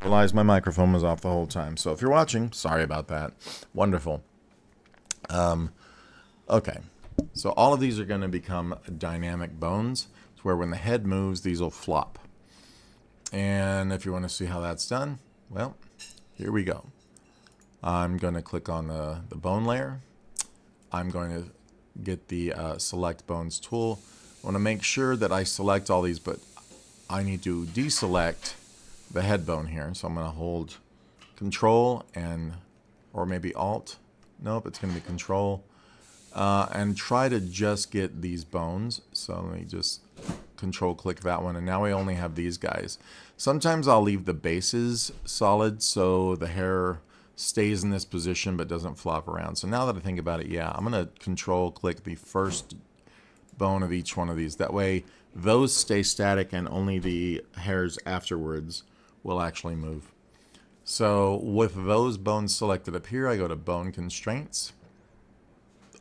Realized my microphone was off the whole time. So if you're watching, sorry about that. Wonderful. Okay. So all of these are going to become dynamic bones. It's where when the head moves, these will flop. And if you want to see how that's done, well, here we go. I'm going to click on the bone layer. I'm going to get the select bones tool. I want to make sure that I select all these, but I need to deselect the head bone here. So I'm going to hold Control and, or maybe Alt. Nope, it's going to be Control. And try to just get these bones. So let me just Control click that one, and now we only have these guys. Sometimes I'll leave the bases solid so the hair stays in this position but doesn't flop around. So now that I think about it, yeah, I'm going to Control click the first bone of each one of these. That way those stay static and only the hairs afterwards will actually move. So with those bones selected up here, I go to Bone Constraints.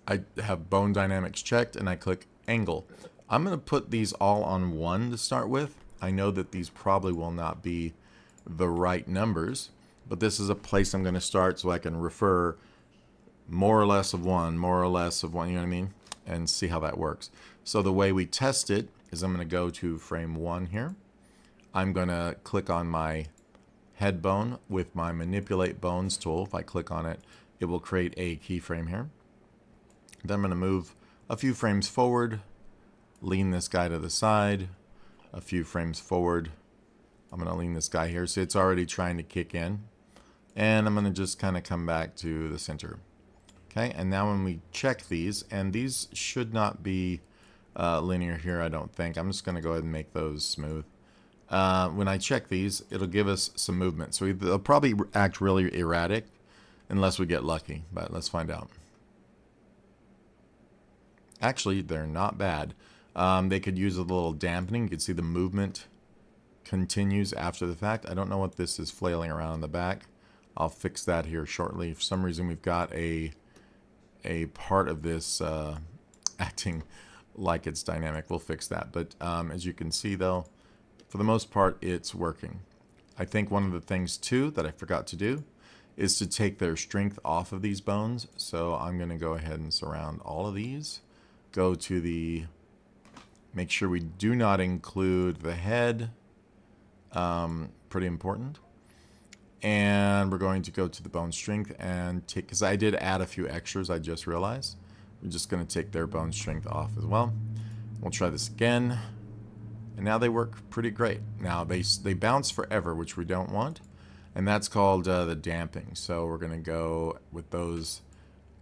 I have Bone Dynamics checked, and I click Angle. I'm going to put these all on 1 to start with. I know that these probably will not be the right numbers, but this is a place I'm going to start so I can refer more or less of 1, more or less of 1, you know what I mean? And see how that works. So the way we test it is I'm going to go to frame 1 here. I'm going to click on my head bone with my Manipulate Bones tool. If I click on it, it will create a keyframe here. Then I'm going to move a few frames forward, lean this guy to the side, a few frames forward. I'm going to lean this guy here. So it's already trying to kick in. And I'm going to just kind of come back to the center. Okay, and now when we check these, and these should not be linear here, I don't think. I'm just going to go ahead and make those smooth. When I check these, it'll give us some movement. So they'll probably act really erratic unless we get lucky, but let's find out. Actually, they're not bad. They could use a little dampening. You can see the movement continues after the fact. I don't know what this is flailing around in the back. I'll fix that here shortly. For some reason, we've got a part of this acting like it's dynamic. We'll fix that. But as you can see, though, for the most part, it's working. I think one of the things, too, that I forgot to do is to take their strength off of these bones. So I'm going to go ahead and surround all of these. Go to the, make sure we do not include the head, pretty important. And we're going to go to the bone strength and take, because I did add a few extras, I just realized. We're just going to take their bone strength off as well. We'll try this again. And now they work pretty great. Now they bounce forever, which we don't want. And that's called the damping. So we're going to go with those,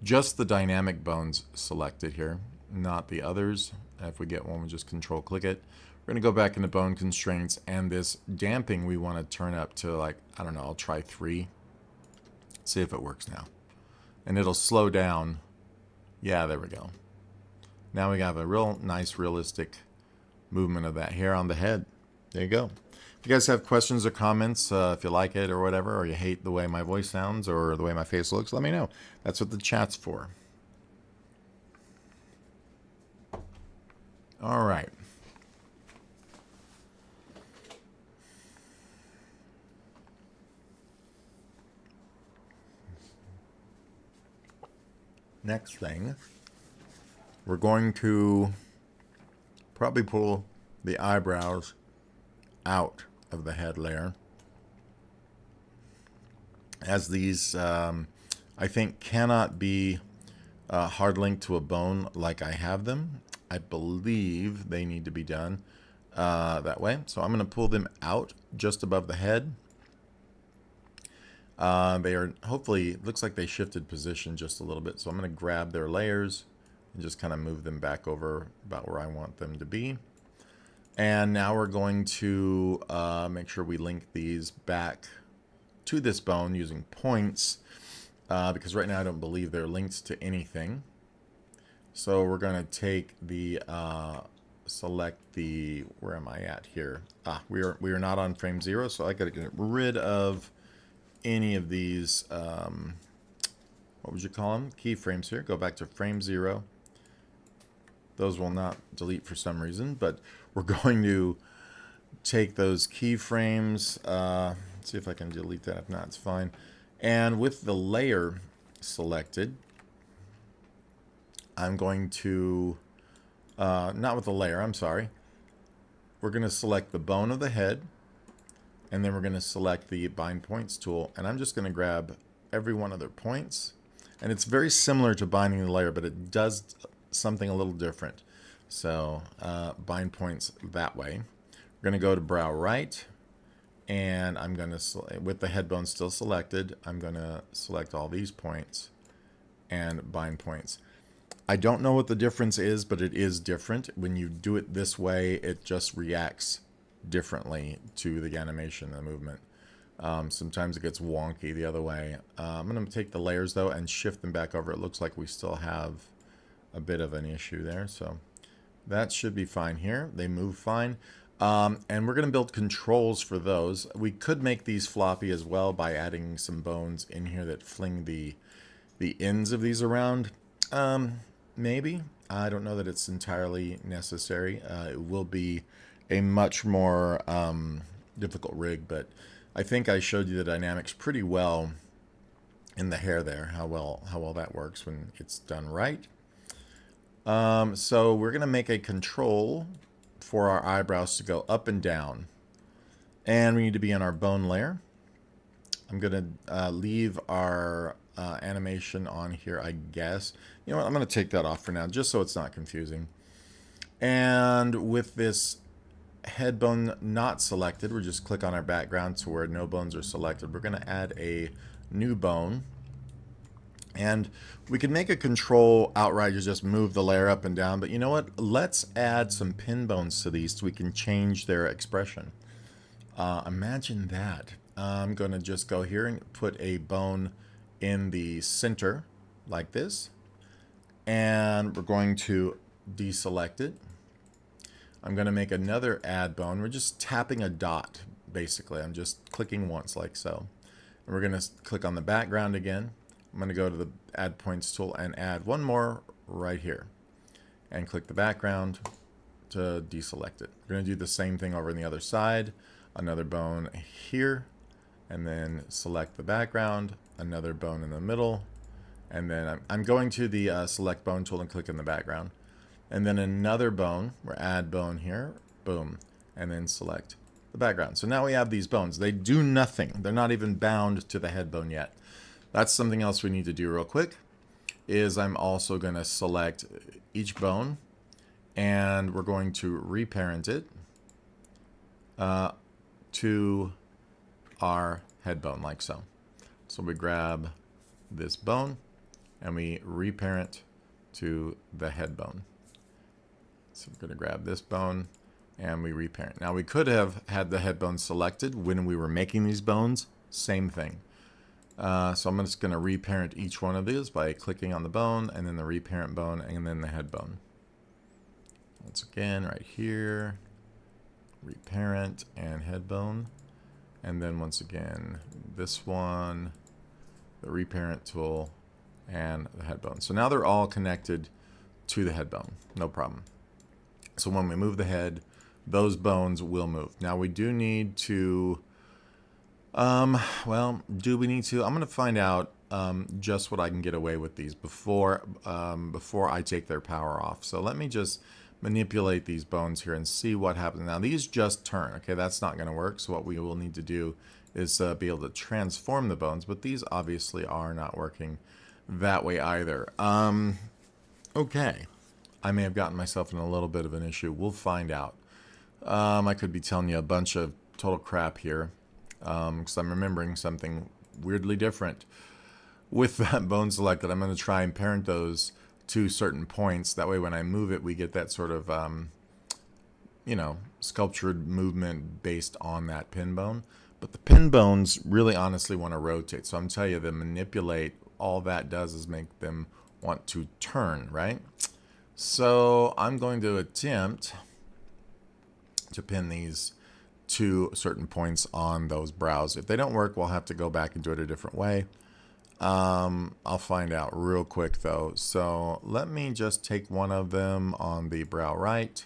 just the dynamic bones selected here, not the others. If we get one, we'll just Control click it. We're going to go back into Bone Constraints, and this damping we want to turn up to, like, I don't know, I'll try 3. See if it works now. And it'll slow down. Yeah, there we go. Now we have a real nice, realistic movement of that hair on the head. There you go. If you guys have questions or comments, if you like it or whatever, or you hate the way my voice sounds or the way my face looks, let me know. That's what the chat's for. All right. Next thing, we're going to probably pull the eyebrows out of the head layer, as these I think cannot be hard linked to a bone like I have them. I believe they need to be done that way. So I'm going to pull them out just above the head. They are, hopefully, looks like they shifted position just a little bit. So I'm going to grab their layers and just kind of move them back over about where I want them to be. And now we're going to make sure we link these back to this bone using points, because right now I don't believe they're linked to anything. So we're going to take the, select the, where am I at here? We are not on frame 0, so I got to get rid of any of these, what would you call them? Keyframes here. Go back to frame 0. Those will not delete for some reason, but we're going to take those keyframes. See if I can delete that. If not, it's fine. And with the layer selected, I'm going to, not with the layer, I'm sorry. We're going to select the bone of the head, and then we're going to select the bind points tool, and I'm just going to grab every one of their points. And it's very similar to binding the layer, but it does something a little different. So bind points that way. We're going to go to brow right, and I'm going to, with the head bone still selected, I'm going to select all these points and bind points. I don't know what the difference is, but it is different. When you do it this way, it just reacts differently to the animation and the movement. Sometimes it gets wonky the other way. I'm going to take the layers though and shift them back over. It looks like we still have a bit of an issue there, so that should be fine here. They move fine. And we're going to build controls for those. We could make these floppy as well by adding some bones in here that fling the ends of these around. Maybe. I don't know that it's entirely necessary. It will be a much more difficult rig, but I think I showed you the dynamics pretty well in the hair there, how well that works when it's done right. So we're going to make a control for our eyebrows to go up and down, and we need to be in our bone layer. I'm going to leave our animation on here, I guess. You know what, I'm going to take that off for now, just so it's not confusing. And with this head bone not selected, we'll just click on our background to where no bones are selected. We're going to add a new bone. And we can make a control outright to just move the layer up and down, but you know what? Let's add some pin bones to these so we can change their expression. Imagine that. I'm going to just go here and put a bone in the center like this, and we're going to deselect it. I'm going to make another add bone. We're just tapping a dot, basically. I'm just clicking once like so. And we're going to click on the background again. I'm going to go to the add points tool and add one more right here, and click the background to deselect it. We're going to do the same thing over on the other side. Another bone here, and then select the background, another bone in the middle, and then I'm going to the select bone tool and click in the background, and then another bone, or add bone here, boom, and then select the background. So now we have these bones. They do nothing. They're not even bound to the head bone yet. That's something else we need to do real quick, is I'm also going to select each bone, and we're going to reparent it to our head bone like so. So we grab this bone and we reparent to the head bone. So we're going to grab this bone and we reparent. Now we could have had the head bone selected when we were making these bones. Same thing. So I'm just going to reparent each one of these by clicking on the bone and then the reparent bone and then the head bone. Once again, right here, reparent and head bone. And then once again, this one, the reparent tool, and the head bone. So now they're all connected to the head bone. No problem. So when we move the head, those bones will move. Now we do need to, well, do we need to? I'm going to find out just what I can get away with these before I take their power off. So let me just manipulate these bones here and see what happens. Now these just turn. Okay, that's not going to work. So what we will need to do is be able to transform the bones, but these obviously are not working that way either. Okay, I may have gotten myself in a little bit of an issue. We'll find out. I could be telling you a bunch of total crap here because I'm remembering something weirdly different with that bone selected. I'm going to try and parent those to certain points. That way when I move it, we get that sort of, you know, sculptured movement based on that pin bone. But the pin bones really honestly want to rotate. So I'm telling you, the manipulate, all that does is make them want to turn, right? So I'm going to attempt to pin these to certain points on those brows. If they don't work, we'll have to go back and do it a different way. I'll find out real quick though. So let me just take one of them on the brow right.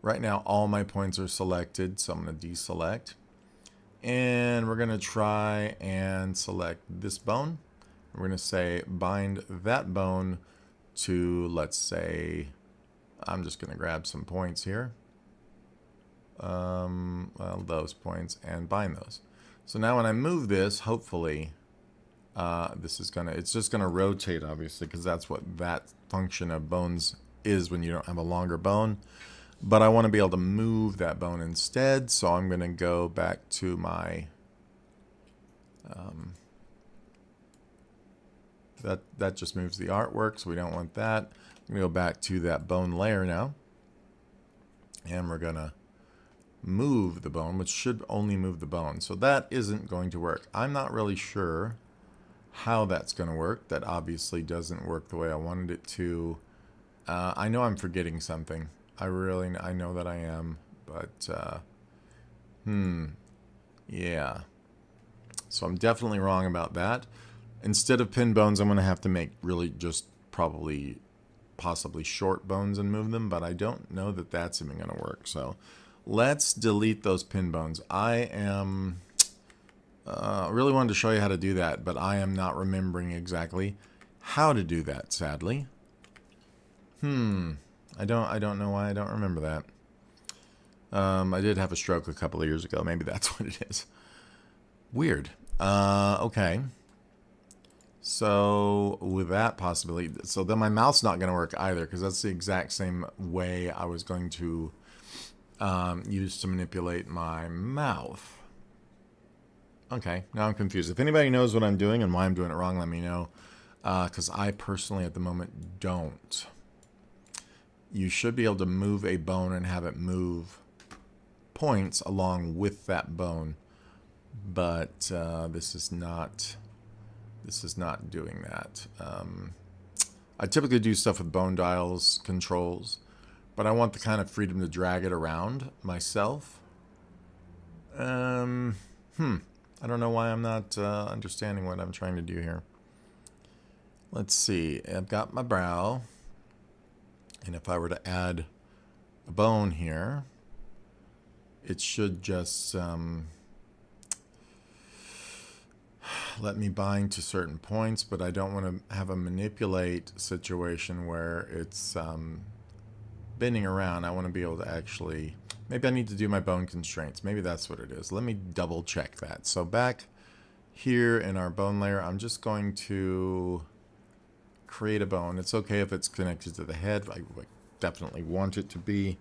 Right now all my points are selected, so I'm going to deselect. And we're going to try and select this bone. We're going to say bind that bone to, let's say, I'm just going to grab some points here. Well, those points, and bind those. So now when I move this, hopefully, it's just gonna rotate, obviously, because that's what that function of bones is when you don't have a longer bone. But I want to be able to move that bone instead, so I'm gonna go back to my that just moves the artwork, so we don't want that. I'm gonna go back to that bone layer now, and we're gonna move the bone, which should only move the bone. So that isn't going to work. I'm not really sure how that's going to work. That obviously doesn't work the way I wanted it to. I know I'm forgetting something. I know that I am, but yeah. So I'm definitely wrong about that. Instead of pin bones, I'm going to have to make really just possibly short bones and move them, but I don't know that that's even going to work. So let's delete those pin bones. I am really wanted to show you how to do that, but I am not remembering exactly how to do that, sadly. I don't know why I don't remember that. I did have a stroke a couple of years ago. Maybe that's what it is. Weird. Okay. So with that possibility, so then my mouth's not going to work either, because that's the exact same way I was going to used to manipulate my mouth. Okay, now I'm confused. If anybody knows what I'm doing and why I'm doing it wrong, let me know. Because I personally at the moment don't. You should be able to move a bone and have it move points along with that bone. But this is not doing that. I typically do stuff with bone dials controls, but I want the kind of freedom to drag it around myself. I don't know why I'm not understanding what I'm trying to do here. Let's see. I've got my brow. And if I were to add a bone here, it should just let me bind to certain points, but I don't want to have a manipulate situation where it's bending around. I want to be able to actually, maybe I need to do my bone constraints. Maybe that's what it is. Let me double check that. So back here in our bone layer, I'm just going to create a bone. It's okay if it's connected to the head. I definitely want it to be. I'm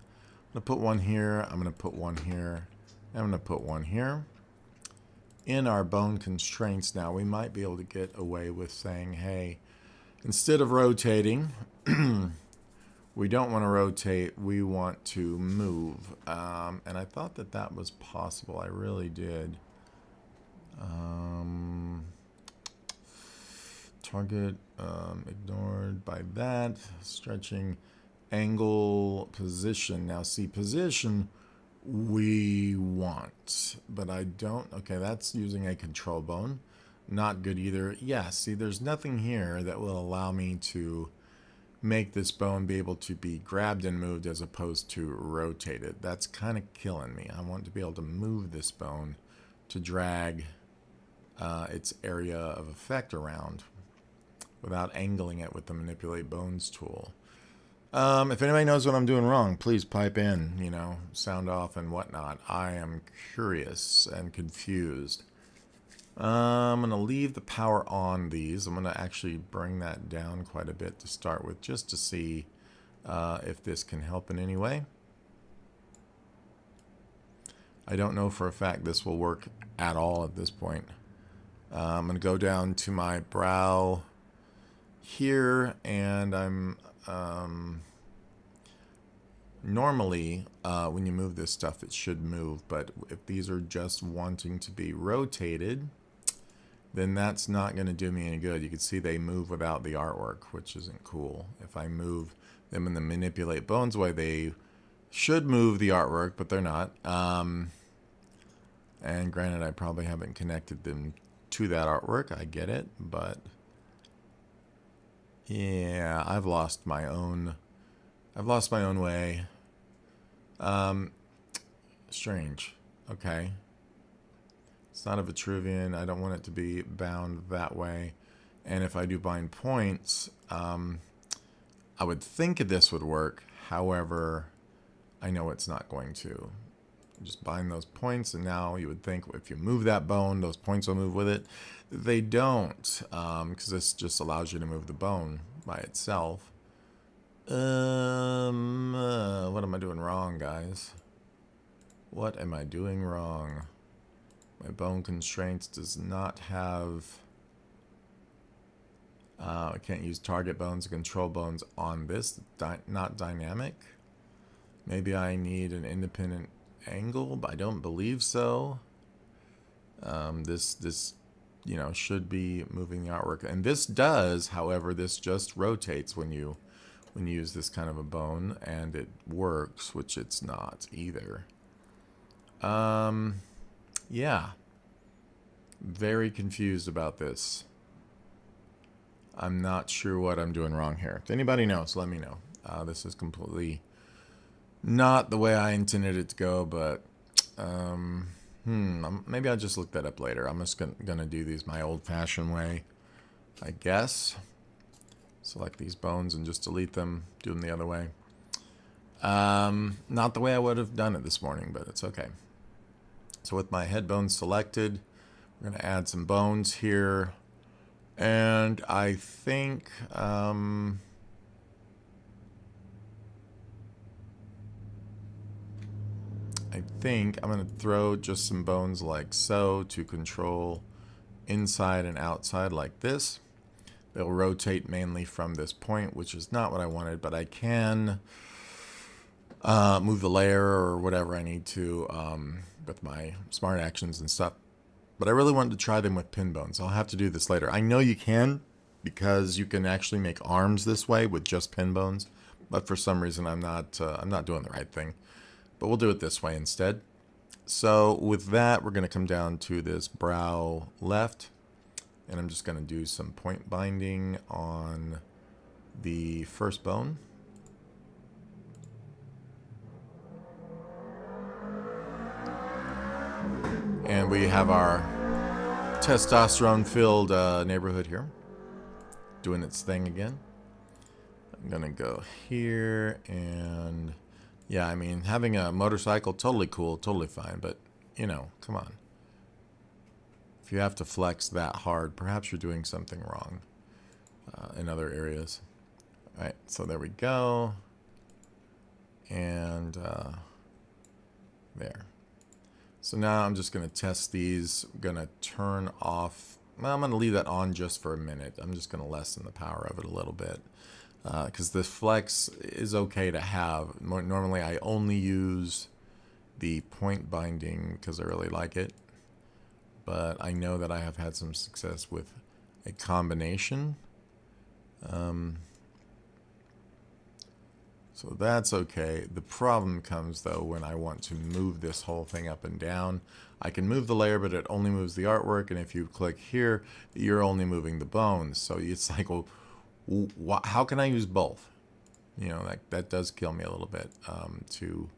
going to put one here. I'm going to put one here. I'm going to put one here. In our bone constraints now, we might be able to get away with saying, hey, instead of rotating, we don't want to rotate, we want to move. And I thought that that was possible. I really did. Target ignored by that. Stretching angle position. Now see, position we want, but I don't. Okay, that's using a control bone. Not good either. Yeah, see, there's nothing here that will allow me to make this bone be able to be grabbed and moved as opposed to rotated. That's kind of killing me. I want to be able to move this bone to drag its area of effect around without angling it with the manipulate bones tool. If anybody knows what I'm doing wrong, please pipe in, you know, sound off and whatnot. I am curious and confused. I'm going to leave the power on these. I'm going to actually bring that down quite a bit to start with, just to see if this can help in any way. I don't know for a fact this will work at all at this point. I'm going to go down to my brow here, and I'm normally when you move this stuff it should move, but if these are just wanting to be rotated, then that's not going to do me any good. You can see they move without the artwork, which isn't cool. If I move them in the manipulate bones way, they should move the artwork, but they're not. And granted, I probably haven't connected them to that artwork. I get it, but yeah, I've lost my own way. Strange. Okay. It's not a Vitruvian. I don't want it to be bound that way. And if I do bind points, I would think this would work. However, I know it's not going to. Just bind those points, and now you would think if you move that bone, those points will move with it. They don't, because this just allows you to move the bone by itself. What am I doing wrong, guys? What am I doing wrong? My bone constraints does not have... I can't use target bones and control bones on this. Not dynamic. Maybe I need an independent angle, but I don't believe so. This you know, should be moving the artwork, and this does. However, this just rotates when you use this kind of a bone, and it works, which it's not either. Yeah, very confused about this. I'm not sure what I'm doing wrong here. If anybody knows, let me know. This is completely not the way I intended it to go, but maybe I'll just look that up later. I'm just gonna do these my old-fashioned way, I guess. Select these bones and just delete them. Do them the other way. Not the way I would have done it this morning, but it's okay. So with my head bones selected, we're gonna add some bones here, and I think I'm going to throw just some bones like so to control inside and outside like this. They'll rotate mainly from this point, which is not what I wanted, but I can move the layer or whatever I need to with my smart actions and stuff. But I really wanted to try them with pin bones. I'll have to do this later. I know you can, because you can actually make arms this way with just pin bones, but for some reason I'm not doing the right thing. But we'll do it this way instead. So with that, we're going to come down to this brow left, and I'm just going to do some point binding on the first bone. And we have our testosterone-filled neighborhood here doing its thing again. I'm going to go here, and yeah, I mean, having a motorcycle, totally cool, totally fine, but, you know, come on. If you have to flex that hard, perhaps you're doing something wrong in other areas. All right, so there we go. And there. So now I'm just going to test these. I'm going to turn off. Well, I'm going to leave that on just for a minute. I'm just going to lessen the power of it a little bit. Because the flex is okay to have. Normally I only use the point binding because I really like it. But I know that I have had some success with a combination. So that's okay. The problem comes though when I want to move this whole thing up and down. I can move the layer, but it only moves the artwork. And if you click here, you're only moving the bones. So it's like, well, how can I use both? You know, that does kill me a little bit to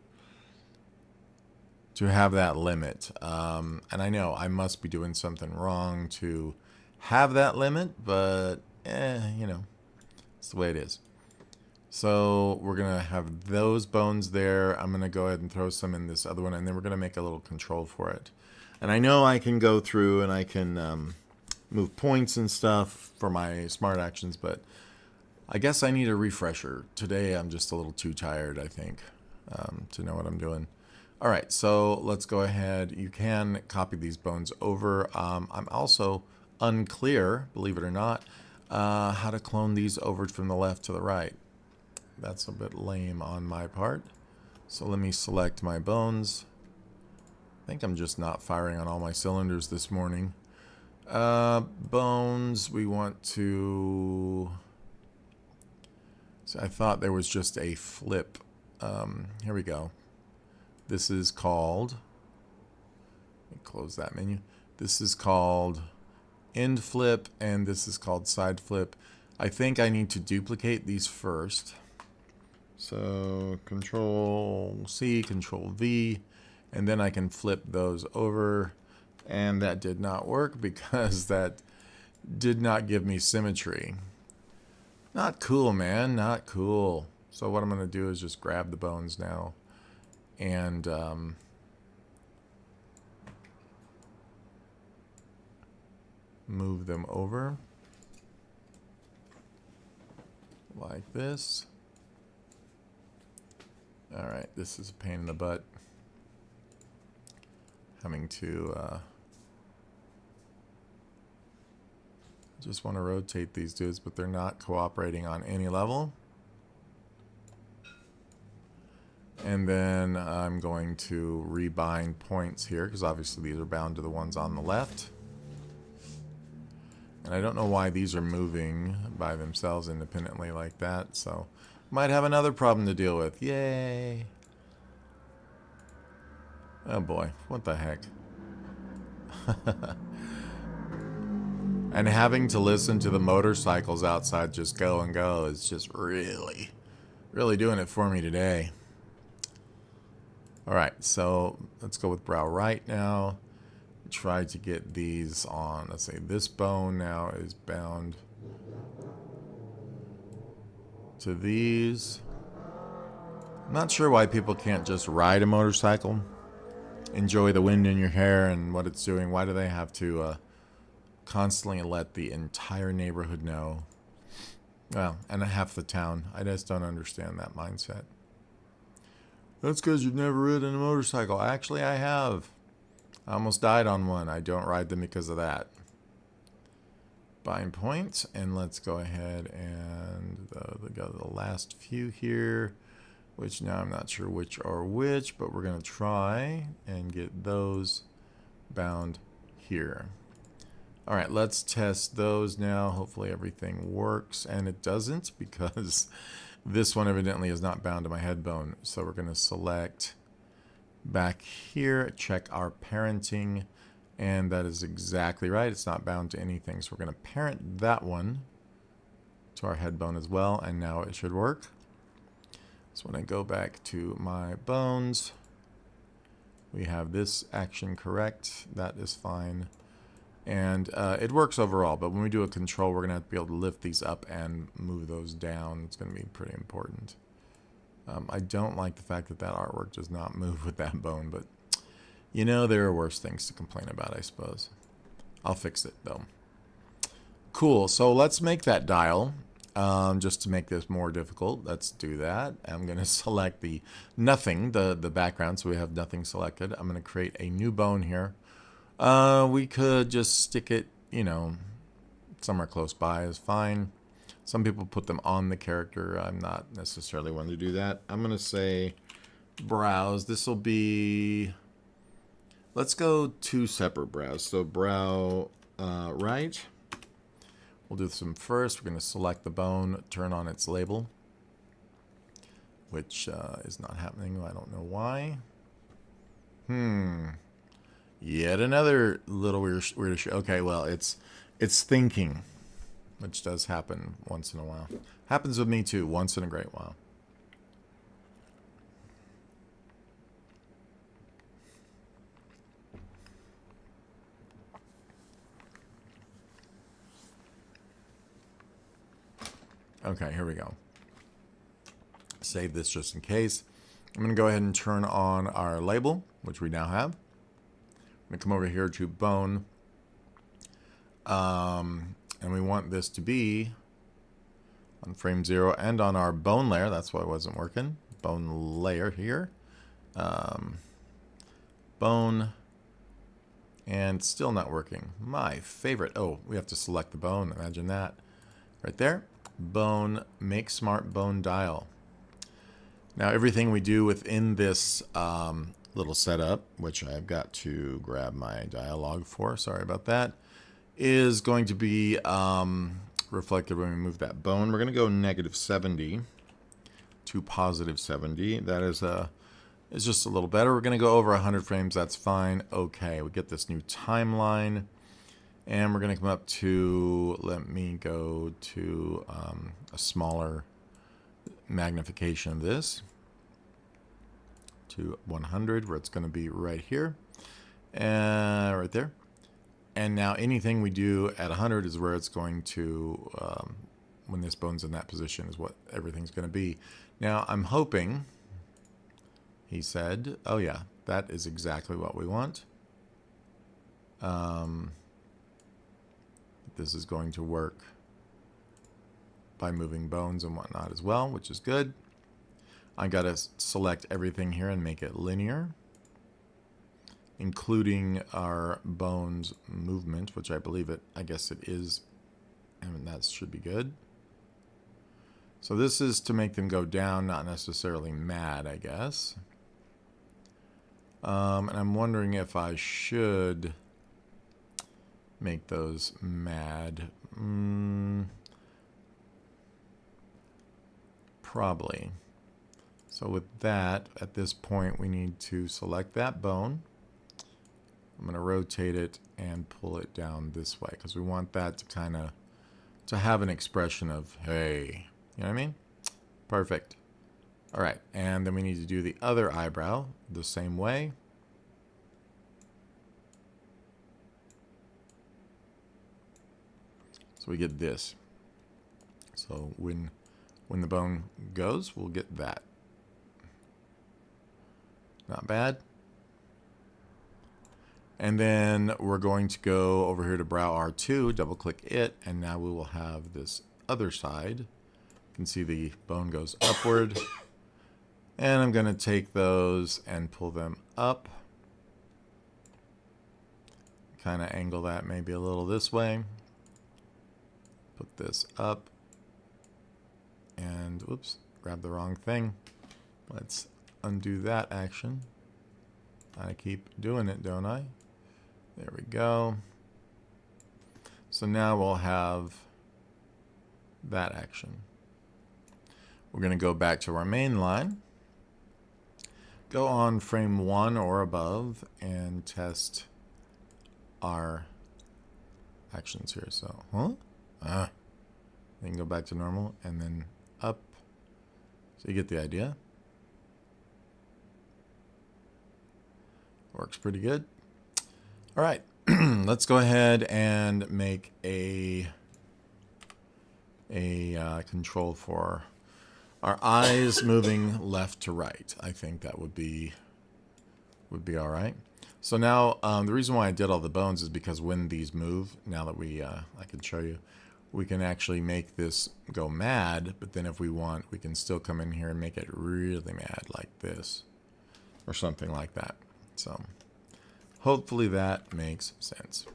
have that limit. And I know I must be doing something wrong to have that limit, but you know, it's the way it is. So we're gonna have those bones there. I'm gonna go ahead and throw some in this other one, and then we're gonna make a little control for it. And I know I can go through and I can move points and stuff for my smart actions, but I guess I need a refresher. Today I'm just a little too tired, I think, to know what I'm doing. All right, so let's go ahead. You can copy these bones over. I'm also unclear, believe it or not, how to clone these over from the left to the right. That's a bit lame on my part. So let me select my bones. I think I'm just not firing on all my cylinders this morning. Bones, we want to... So I thought there was just a flip. Here we go. This is called... Let me close that menu. This is called end flip, and this is called side flip. I think I need to duplicate these first. So Control C, Control V, and then I can flip those over. And that did not work because that did not give me symmetry. Not cool, man. Not cool. So what I'm going to do is just grab the bones now and move them over like this. All right, this is a pain in the butt. Having to just want to rotate these dudes, but they're not cooperating on any level. And then I'm going to rebind points here, because obviously these are bound to the ones on the left. And I don't know why these are moving by themselves independently like that, so might have another problem to deal with. Yay! Oh boy, what the heck. And having to listen to the motorcycles outside just go and go is just really doing it for me today. Alright, so let's go with brow right now. Try to get these on. Let's say this bone now is bound to these. I'm not sure why people can't just ride a motorcycle. Enjoy the wind in your hair and what it's doing. Why do they have to constantly let the entire neighborhood know? Well, and half the town. I just don't understand that mindset. That's because you've never ridden a motorcycle. Actually, I have. I almost died on one. I don't ride them because of that. Bind points, and let's go ahead and go to the last few here, which now I'm not sure which are which, but we're going to try and get those bound here. All right, let's test those now. Hopefully everything works, and it doesn't because this one evidently is not bound to my head bone. So we're going to select back here, check our parenting, and that is exactly right. It's not bound to anything. So we're going to parent that one to our head bone as well, and now it should work. So when I go back to my bones, we have this action correct. That is fine. And it works overall, but when we do a control, we're going to have to be able to lift these up and move those down. It's going to be pretty important. I don't like the fact that that artwork does not move with that bone, but you know, there are worse things to complain about, I suppose. I'll fix it, though. Cool, so let's make that dial. Just to make this more difficult, let's do that. I'm going to select the nothing, the background, so we have nothing selected. I'm going to create a new bone here. We could just stick it, you know, somewhere close by is fine. Some people put them on the character. I'm not necessarily one to do that. I'm going to say brows. This will be, let's go 2 separate brows. So brow right. We'll do some first. We're going to select the bone, turn on its label, which is not happening. I don't know why. Yet another little weird issue. Okay, well, it's thinking, which does happen once in a while. Happens with me too, once in a great while. Okay, here we go. Save this just in case. I'm going to go ahead and turn on our label, which we now have. I'm going to come over here to bone. And we want this to be on frame 0 and on our bone layer. That's why it wasn't working. Bone layer here. Bone. And still not working. My favorite. Oh, we have to select the bone. Imagine that. Right there. Bone. Make smart bone dial. Now everything we do within this little setup, which I've got to grab my dialogue for, sorry about that, is going to be reflected when we move that bone. We're going to go -70 to +70. That is it's just a little better. We're going to go over 100 frames. That's fine. Okay, we get this new timeline. And we're going to come up to, let me go to a smaller magnification of this to 100, where it's going to be right here. Right there. And now anything we do at 100 is where it's going to, when this bone's in that position, is what everything's going to be. Now, I'm hoping, he said, oh yeah, that is exactly what we want. This is going to work by moving bones and whatnot as well, which is good. I got to select everything here and make it linear, including our bones movement, which I believe I guess it is, and that should be good. So this is to make them go down, not necessarily mad, I guess. And I'm wondering if I should make those mad. Probably. So with that, at this point, we need to select that bone. I'm going to rotate it and pull it down this way because we want that to have an expression of, hey, you know what I mean? Perfect. All right, and then we need to do the other eyebrow the same way. So we get this. So when the bone goes, we'll get that. Not bad. And then we're going to go over here to Brow R2, double click it, and now we will have this other side. You can see the bone goes upward. And I'm going to take those and pull them up. Kind of angle that maybe a little this way. Put this up. And, whoops, grab the wrong thing. Let's undo that action. I keep doing it, don't I? There we go. So now we'll have that action. We're going to go back to our main line. Go on frame 1 or above and test our actions here. So, then you can go back to normal and then up. So you get the idea. Works pretty good. All right, let's go ahead and make a control for our eyes moving left to right. I think that would be all right. So now the reason why I did all the bones is because when these move, now that I can show you, we can actually make this go mad. But then if we want, we can still come in here and make it really mad like this, or something like that. So hopefully that makes sense.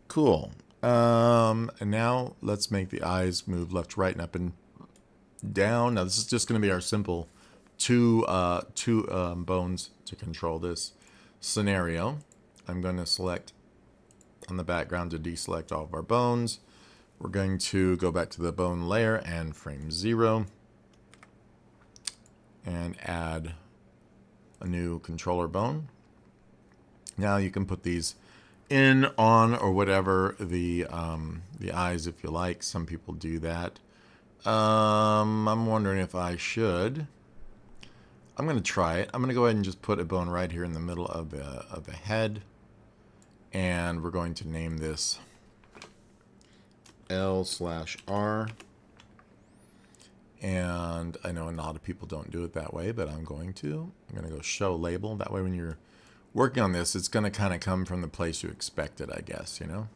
Cool. And now let's make the eyes move left to right and up and down. Now this is just going to be our simple two bones to control this scenario. I'm going to select on the background to deselect all of our bones. We're going to go back to the bone layer and frame 0 and add a new controller bone. Now you can put these in, on, or whatever the eyes if you like. Some people do that. I'm wondering if I should. I'm going to try it. I'm going to go ahead and just put a bone right here in the middle of the head, and we're going to name this L/R. And I know a lot of people don't do it that way, but I'm going to. I'm going to go show label. That way when you're working on this, it's going to kind of come from the place you expect it, I guess, you know.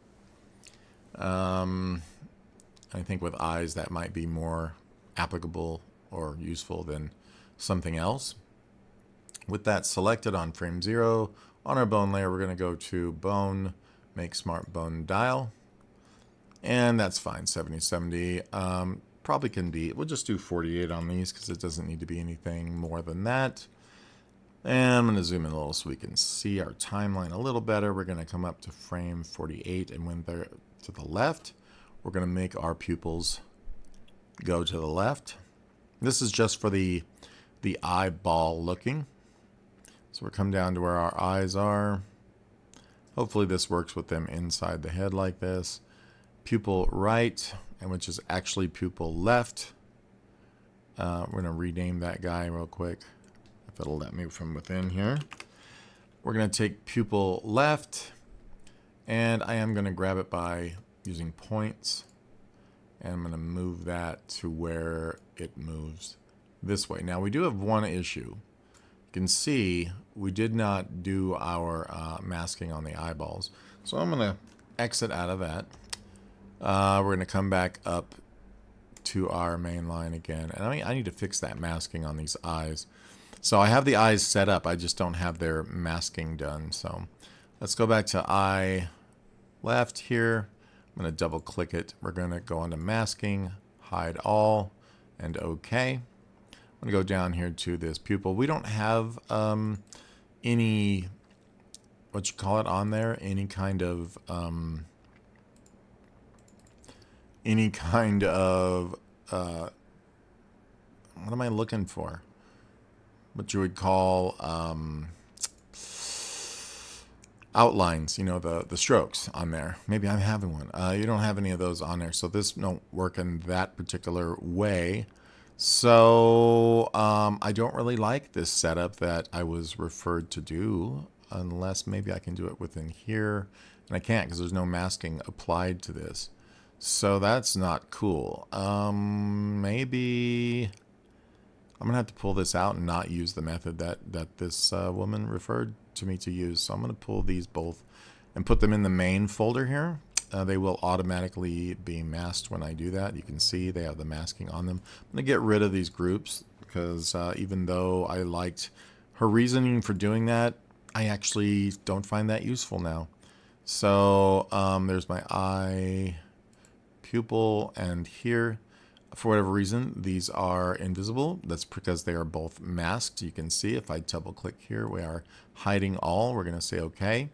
I think with eyes that might be more applicable or useful than something else. With that selected on frame 0, on our bone layer, we're going to go to bone, make smart bone dial. And that's fine, 70/70. Probably can be, we'll just do 48 on these because it doesn't need to be anything more than that. And I'm going to zoom in a little so we can see our timeline a little better. We're going to come up to frame 48, and when they're to the left, we're going to make our pupils go to the left. This is just for the eyeball looking. So we'll come down to where our eyes are. Hopefully this works with them inside the head like this. Pupil right, and which is actually pupil left. We're going to rename that guy real quick, if it'll let me from within here. We're going to take pupil left, and I am going to grab it by using points, and I'm going to move that to where it moves this way. Now we do have one issue. You can see we did not do our masking on the eyeballs, so I'm going to exit out of that. We're going to come back up to our main line again, and I need to fix that masking on these eyes. So I have the eyes set up, I just don't have their masking done. So let's go back to eye left here. I'm going to double click it. We're going to go into masking, hide all, and OK. I'm going to go down here to this pupil. We don't have any, what you call it, on there, any kind of what am I looking for? What you would call outlines, you know, the strokes on there. Maybe I'm having one. You don't have any of those on there, so this don't work in that particular way. So I don't really like this setup that I was referred to do, unless maybe I can do it within here, and I can't because there's no masking applied to this. So that's not cool. Maybe I'm gonna have to pull this out and not use the method that this woman referred to me to use. So I'm gonna pull these both and put them in the main folder here. They will automatically be masked when I do that. You can see they have the masking on them. I'm gonna get rid of these groups because even though I liked her reasoning for doing that, I actually don't find that useful now. So there's my eye, pupil, and here. For whatever reason, these are invisible. That's because they are both masked. You can see if I double click here, we are hiding all. We're going to say OK.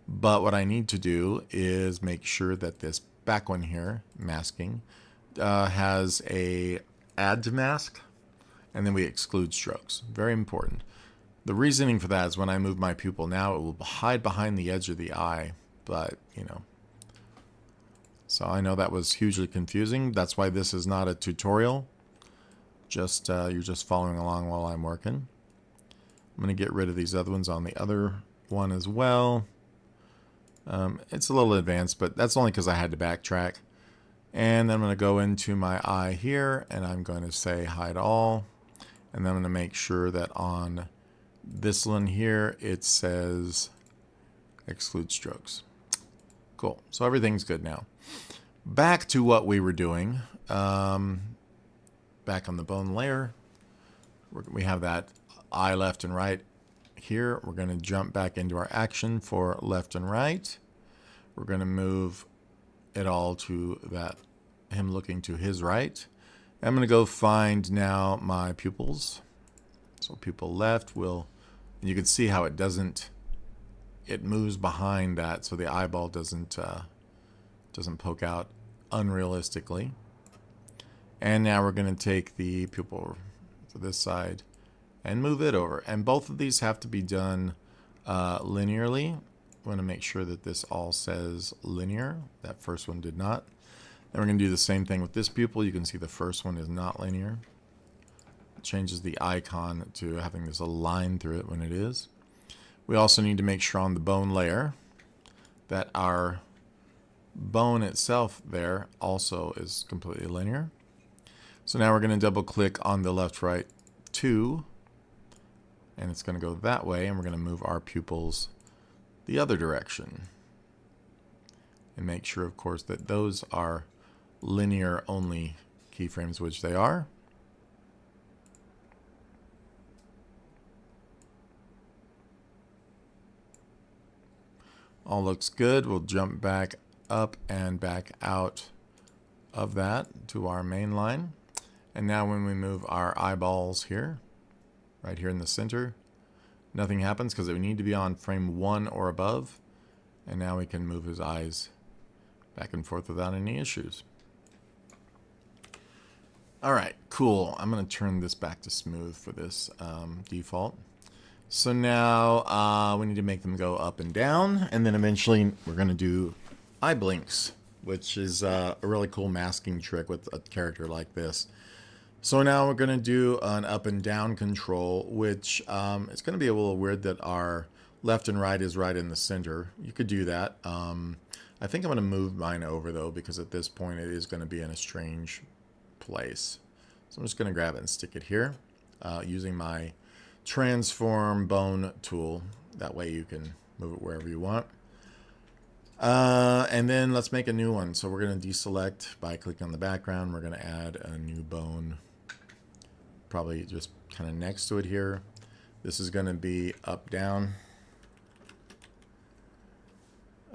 But what I need to do is make sure that this back one here, masking, has a add to mask, and then we exclude strokes. Very important. The reasoning for that is when I move my pupil now, it will hide behind the edge of the eye. But, you know, so I know that was hugely confusing. That's why this is not a tutorial. Just you're just following along while I'm working. I'm going to get rid of these other ones on the other one as well. It's a little advanced, but that's only because I had to backtrack. And then I'm going to go into my eye here, and I'm going to say hide all. And then I'm going to make sure that on this one here, it says exclude strokes. Cool. So everything's good now. Back to what we were doing. Back on the bone layer, we have that eye left and right here. We're going to jump back into our action for left and right. We're going to move it all to that him looking to his right. I'm going to go find now my pupils. So pupil left will, you can see how it doesn't, it moves behind that, so the eyeball doesn't poke out unrealistically. And now we're going to take the pupil to this side and move it over. And both of these have to be done linearly. I want to make sure that this all says linear. That first one did not. Then we're going to do the same thing with this pupil. You can see the first one is not linear. It changes the icon to having this a line through it when it is. We also need to make sure on the bone layer that our bone itself there also is completely linear. So now we're going to double click on the left, right, 2, and it's going to go that way, and we're going to move our pupils the other direction. And make sure, of course, that those are linear only keyframes, which they are. All looks good. We'll jump back up and back out of that to our main line. And now when we move our eyeballs here, right here in the center, nothing happens because we need to be on frame 1 or above. And now we can move his eyes back and forth without any issues. All right, cool. I'm going to turn this back to smooth for this default. So now we need to make them go up and down, and then eventually we're going to do eye blinks, which is a really cool masking trick with a character like this. So now we're going to do an up and down control, which it's going to be a little weird that our left and right is right in the center. You could do that. I think I'm going to move mine over though, because at this point it is going to be in a strange place. So I'm just going to grab it and stick it here using my transform bone tool. That way you can move it wherever you want. And then let's make a new one. So we're going to deselect by clicking on the background. We're going to add a new bone, probably just kind of next to it here. This is going to be up, down,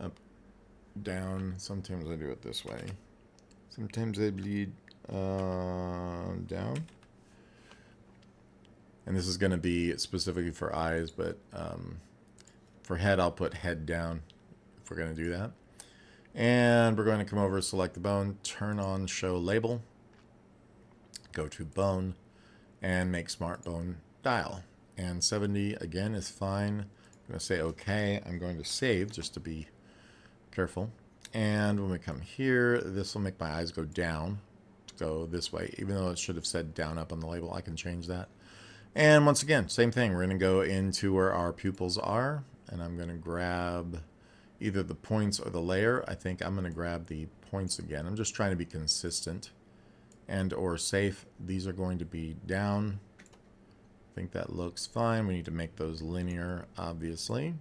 up, down. Sometimes I do it this way. Sometimes I bleed down. And this is going to be specifically for eyes, but for head, I'll put head down if we're going to do that. And we're going to come over, select the bone, turn on show label, go to bone, and make smart bone dial. And 70 again is fine. I'm going to say OK. I'm going to save just to be careful. And when we come here, this will make my eyes go down, go this way. Even though it should have said down up on the label, I can change that. And once again, same thing. We're going to go into where our pupils are, and I'm going to grab either the points or the layer. I think I'm going to grab the points again. I'm just trying to be consistent and or safe. These are going to be down. I think that looks fine. We need to make those linear, obviously.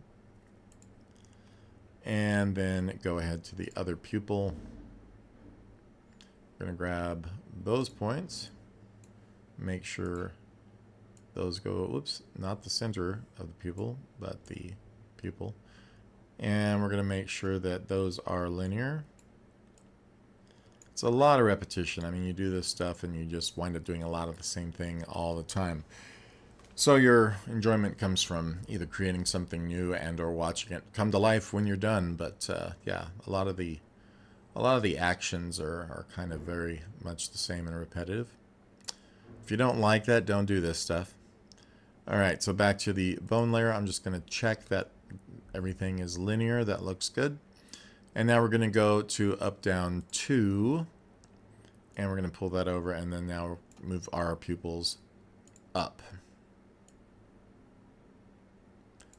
And then go ahead to the other pupil. We're going to grab those points. Make sure those go, whoops, not the center of the pupil, but the pupil. And we're going to make sure that those are linear. It's a lot of repetition. I mean, you do this stuff and you just wind up doing a lot of the same thing all the time. So your enjoyment comes from either creating something new and or watching it come to life when you're done. But yeah, a lot of the actions are kind of very much the same and repetitive. If you don't like that, don't do this stuff. All right, so back to the bone layer. I'm just going to check that everything is linear. That looks good. And now we're going to go to up, down, 2. And we're going to pull that over and then now move our pupils up.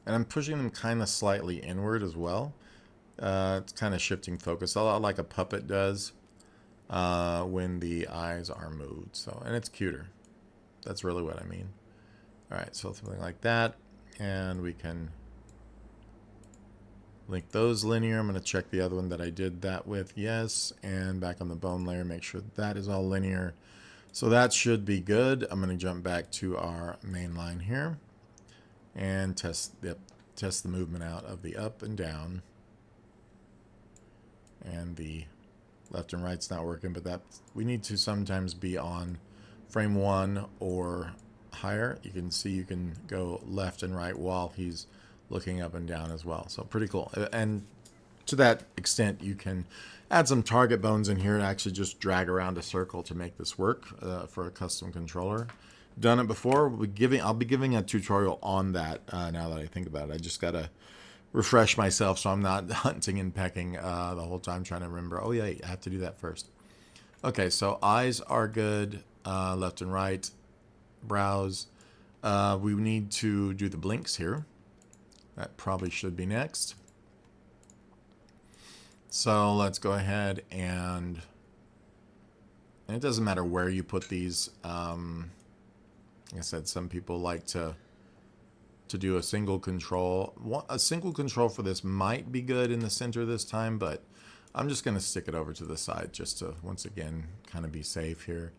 And I'm pushing them kind of slightly inward as well. It's kind of shifting focus, a lot like a puppet does when the eyes are moved. So, and it's cuter. That's really what I mean. All right, so something like that. And we can link those linear. I'm going to check the other one that I did that with. Yes. And back on the bone layer, make sure that is all linear. So that should be good. I'm going to jump back to our main line here. And test the movement out of the up and down. And the left and right's not working, but that we need to sometimes be on frame 1 or higher. You can see you can go left and right while he's looking up and down as well. So pretty cool. And to that extent, you can add some target bones in here and actually just drag around a circle to make this work for a custom controller. Done it before. I'll be giving a tutorial on that now that I think about it. I just gotta refresh myself so I'm not hunting and pecking the whole time trying to remember. Oh yeah, I have to do that first. Okay, so eyes are good, left and right, brows. We need to do the blinks here. That probably should be next. So let's go ahead and it doesn't matter where you put these. Like I said, some people like to do a single control. A single control for this might be good in the center this time, but I'm just going to stick it over to the side just to, once again, kind of be safe here.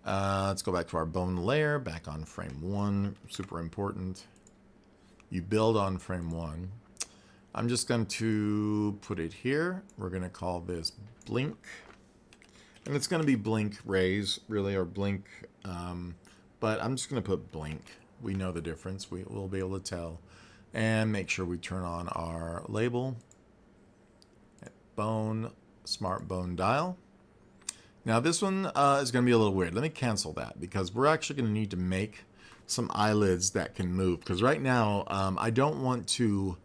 Let's go back to our bone layer, back on frame 1. Super important. You build on frame 1. I'm just going to put it here. We're going to call this blink. And it's going to be blink raise, really, or blink... but I'm just going to put blink. We know the difference. We'll be able to tell. And make sure we turn on our label. Bone, smart bone dial. Now this one is going to be a little weird. Let me cancel that because we're actually going to need to make some eyelids that can move. Because right now I don't want to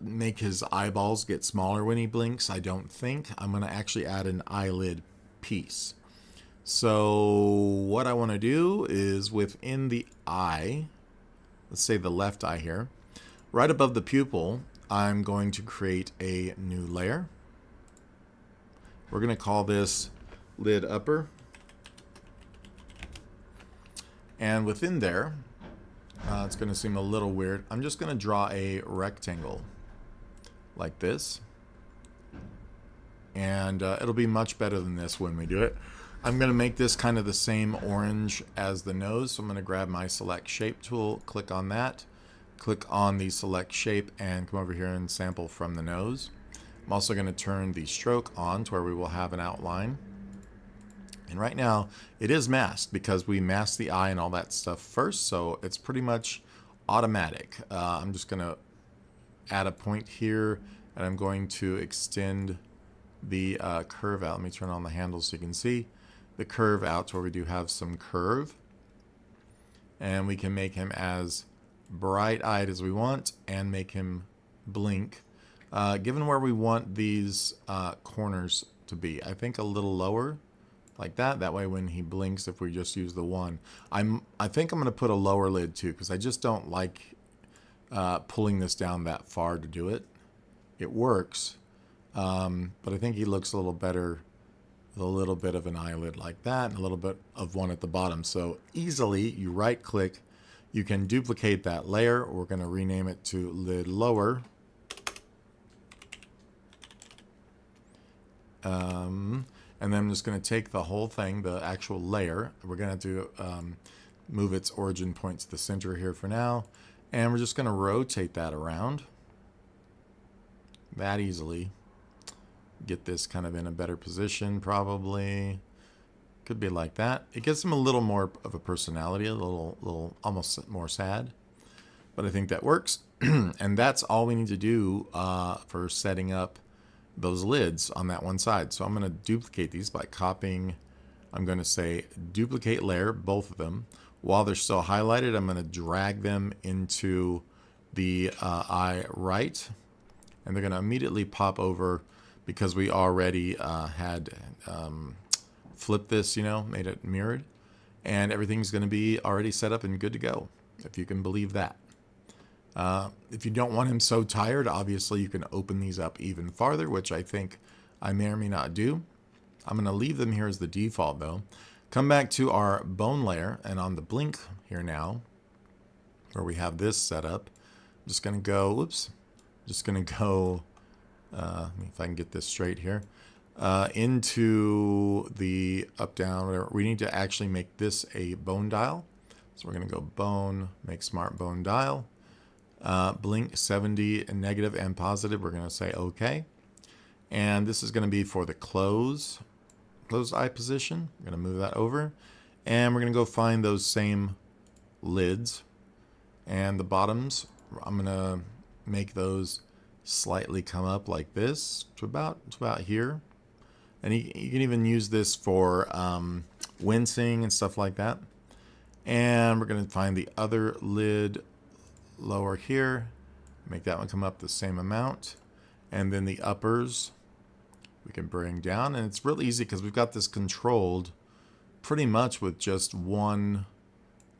make his eyeballs get smaller when he blinks. I don't think. I'm going to actually add an eyelid piece. So what I want to do is within the eye, let's say the left eye here, Right above the pupil, I'm going to create a new layer. We're going to call this lid upper. And within there, it's going to seem a little weird. I'm just going to draw a rectangle like this. And it'll be much better than this when we do it. I'm going to make this kind of the same orange as the nose. So I'm going to grab my select shape tool, click on that, click on the select shape, and come over here and sample from the nose. I'm also going to turn the stroke on to where we will have an outline. And right now it is masked because we masked the eye and all that stuff first, so it's pretty much automatic. I'm just going to add a point here, and I'm going to extend the curve out. Let me turn on the handle so you can see the curve out to where we do have some curve. And we can make him as bright-eyed as we want and make him blink. Given where we want these corners to be, I think a little lower like that. That way when he blinks, if we just use the one, I think I'm going to put a lower lid too, because I just don't like pulling this down that far to do it. It works, but I think he looks a little better with a little bit of an eyelid like that and a little bit of one at the bottom. So easily you right click, you can duplicate that layer. We're going to rename it to lid lower. And then I'm just going to take the whole thing, the actual layer. We're going to move its origin point to the center here for now. And we're just going to rotate that around that easily. Get this kind of in a better position, probably. Could be like that. It gives them a little more of a personality, a little almost more sad. But I think that works. And that's all we need to do for setting up those lids on that one side. So I'm going to duplicate these by copying. I'm going to say duplicate layer, both of them. While they're still highlighted, I'm going to drag them into the eye right. And they're going to immediately pop over because we already had flipped this, made it mirrored. And everything's going to be already set up and good to go, if you can believe that. If you don't want him so tired, obviously you can open these up even farther, which I think I may or may not do. I'm going to leave them here as the default though. Come back to our bone layer, and on the blink here now, where we have this set up, I'm just going to go, whoops, just going to go, if I can get this straight here, into the up, down, whatever. We need to actually make this a bone dial. So we're going to go bone, make smart bone dial. Blink 70 and negative and positive. We're going to say OK. And this is going to be for the closed eye position. We're going to move that over. And we're going to go find those same lids. And the bottoms, I'm going to make those slightly come up like this to about here. And you can even use this for wincing and stuff like that. And we're going to find the other lid lower here, make that one come up the same amount, and then the uppers we can bring down. And it's real easy because we've got this controlled pretty much with just one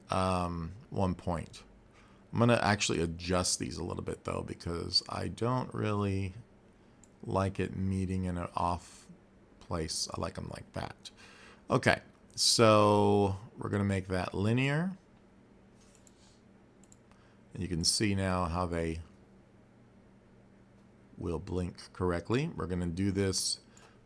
point. I'm going to actually adjust these a little bit though, because I don't really like it meeting in an off place. I like them like that. Okay, so we're going to make that linear. And you can see now how they will blink correctly. We're going to do this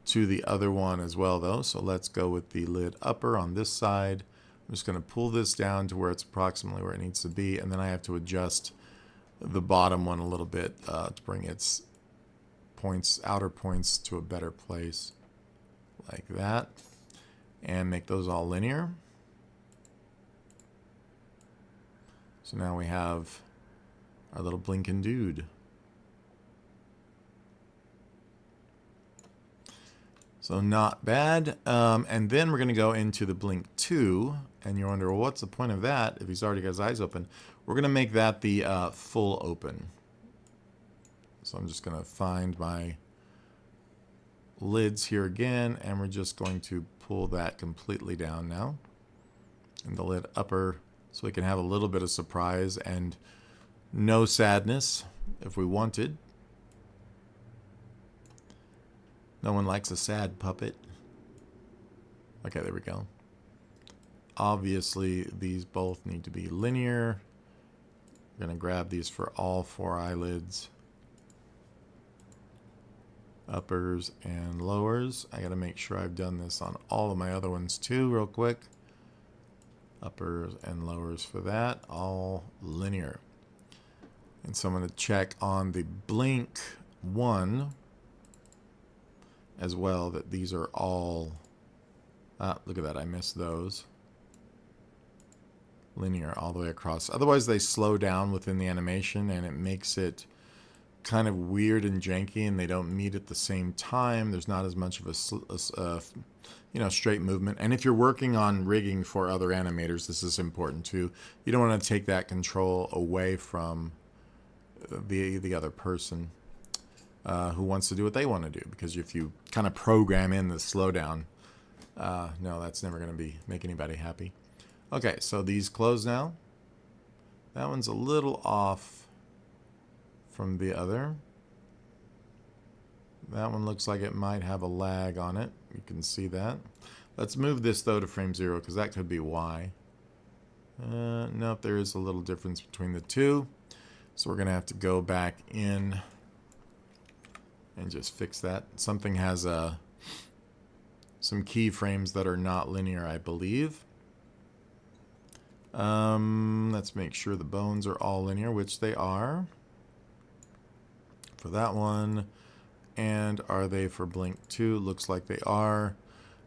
to the other one as well though. So let's go with the lid upper on this side. I'm just going to pull this down to where it's approximately where it needs to be. And then I have to adjust the bottom one a little bit to bring its outer points to a better place like that. And make those all linear. So now we have our little blinking dude. So not bad. And then we're going to go into the blink 2. And you wonder, well, what's the point of that if he's already got his eyes open? We're going to make that the full open. So I'm just going to find my lids here again. And we're just going to pull that completely down now. And the lid upper, so we can have a little bit of surprise and No sadness if we wanted. No one likes a sad puppet. Okay, there we go. Obviously, these both need to be linear. We're going to grab these for all 4 eyelids. Uppers and lowers. I got to make sure I've done this on all of my other ones too real quick. Uppers and lowers for that. All linear. And so I'm going to check on the blink 1 as well that these are all... look at that. I missed those. Linear all the way across. Otherwise they slow down within the animation and it makes it kind of weird and janky, and they don't meet at the same time. There's not as much of a straight movement. And if you're working on rigging for other animators, this is important too. You don't want to take that control away from the other person who wants to do what they want to do, because if you kind of program in the slowdown, no, that's never going to make anybody happy. Okay, so these close now. That one's a little off from the other. That one looks like it might have a lag on it. You can see that. Let's move this though to frame 0, because that could be why. Nope, there is a little difference between the two. So we're going to have to go back in and just fix that. Something has some keyframes that are not linear, I believe. Let's make sure the bones are all linear, which they are for that one. And are they for blink 2? Looks like they are.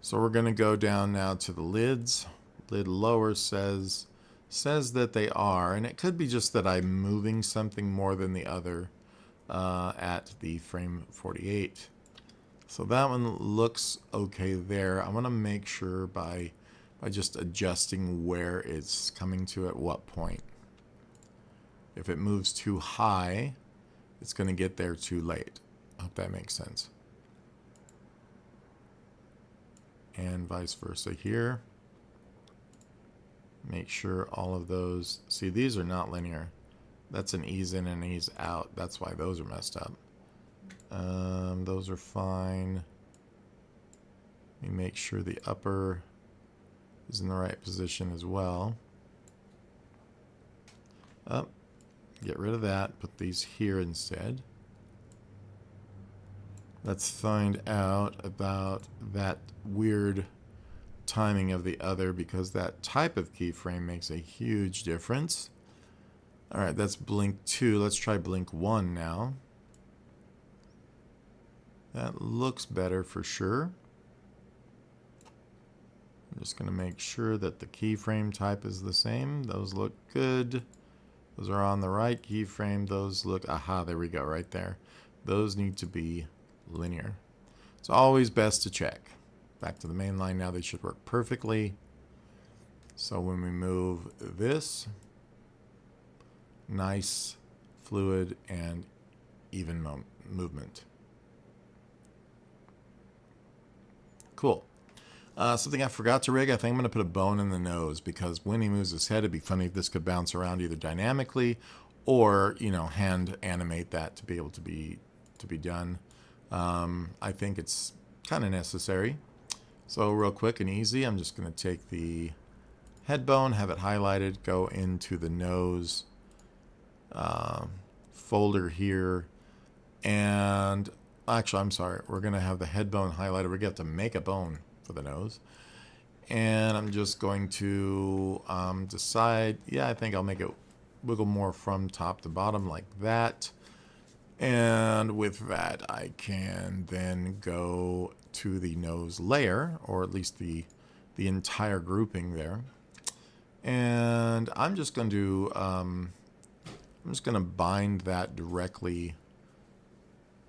So we're going to go down now to the lids. Lid lower says that they are, and it could be just that I'm moving something more than the other at the frame 48. So that one looks okay there. I want to make sure by just adjusting where it's coming to at what point. If it moves too high, it's going to get there too late. I hope that makes sense. And vice versa here. Make sure all of those, see, these are not linear. That's an ease in and ease out. That's why those are messed up. Those are fine. Let me make sure the upper is in the right position as well. Up. Get rid of that. Put these here instead. Let's find out about that weird timing of the other, because that type of keyframe makes a huge difference. Alright, that's blink 2. Let's try blink 1 now. That looks better for sure. I'm just going to make sure that the keyframe type is the same. Those look good. Those are on the right keyframe. Those look, aha, there we go, right there. Those need to be linear. It's always best to check. Back to the main line now, they should work perfectly. So when we move this, nice, fluid, and even movement. Cool. Something I forgot to rig, I think I'm going to put a bone in the nose, because when he moves his head, it'd be funny if this could bounce around either dynamically or, hand animate that to be able to be done. I think it's kind of necessary. So real quick and easy, I'm just going to take the head bone, have it highlighted, go into the nose folder here, and actually, I'm sorry, we're going to have the head bone highlighted. We're going to have to make a bone for the nose. And I'm just going to decide, yeah, I think I'll make it wiggle more from top to bottom like that. And with that, I can then go to the nose layer, or at least the entire grouping there. And I'm just going to bind that directly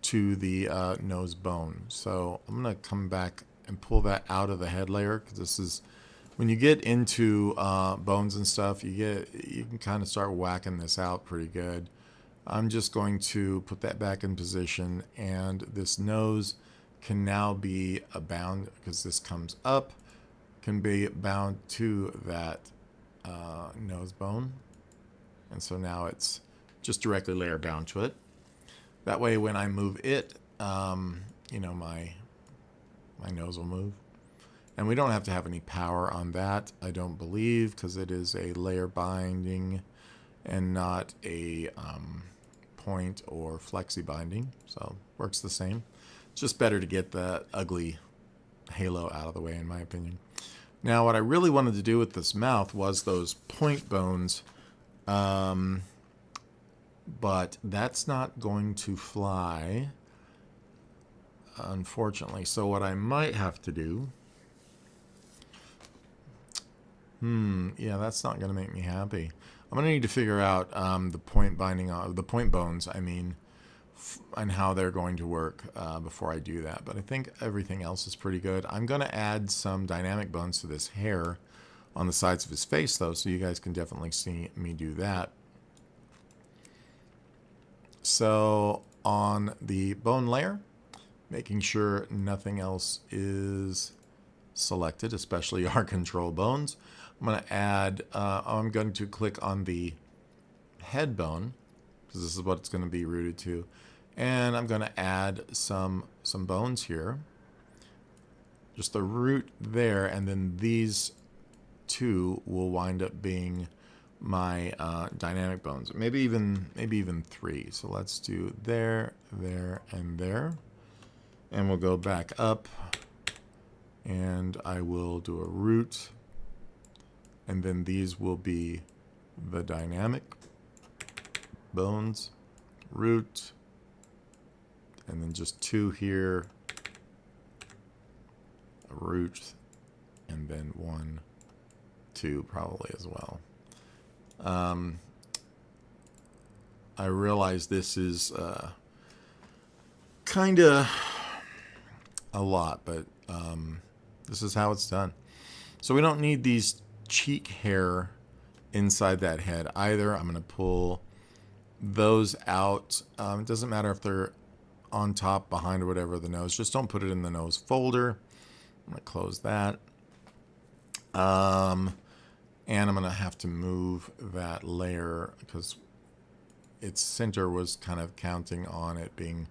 to the nose bone. So I'm going to come back and pull that out of the head layer, because this is, when you get into bones and stuff, you can kind of start whacking this out pretty good. I'm just going to put that back in position, and this nose can now be bound, because this comes up, can be bound to that nose bone. And so now it's just directly layer down to it. That way when I move it, you know, my nose will move. And we don't have to have any power on that, I don't believe, because it is a layer binding and not a point or flexi binding. So works the same. It's just better to get the ugly halo out of the way, in my opinion. Now, what I really wanted to do with this mouth was those point bones, but that's not going to fly, unfortunately. So what I might have to do, yeah, that's not going to make me happy. I'm going to need to figure out the point binding, the point bones, I mean, and how they're going to work before I do that. But I think everything else is pretty good. I'm going to add some dynamic bones to this hair on the sides of his face, though, so you guys can definitely see me do that. So on the bone layer, making sure nothing else is selected, especially our control bones. I'm going to add, I'm going to click on the head bone, because this is what it's going to be rooted to. And I'm going to add some bones here. Just the root there, and then these two will wind up being my dynamic bones. Maybe even three. So let's do there, there, and there. And we'll go back up. And I will do a root. And then these will be the dynamic bones, root, and then just two here, a root, and then 1, 2 probably as well. I realize this is kind of a lot, but this is how it's done. So we don't need these cheek hair inside that head either. I'm going to pull those out. It doesn't matter if they're on top, behind, or whatever of the nose. Just don't put it in the nose folder. I'm going to close that. And I'm going to have to move that layer because its center was kind of counting on it being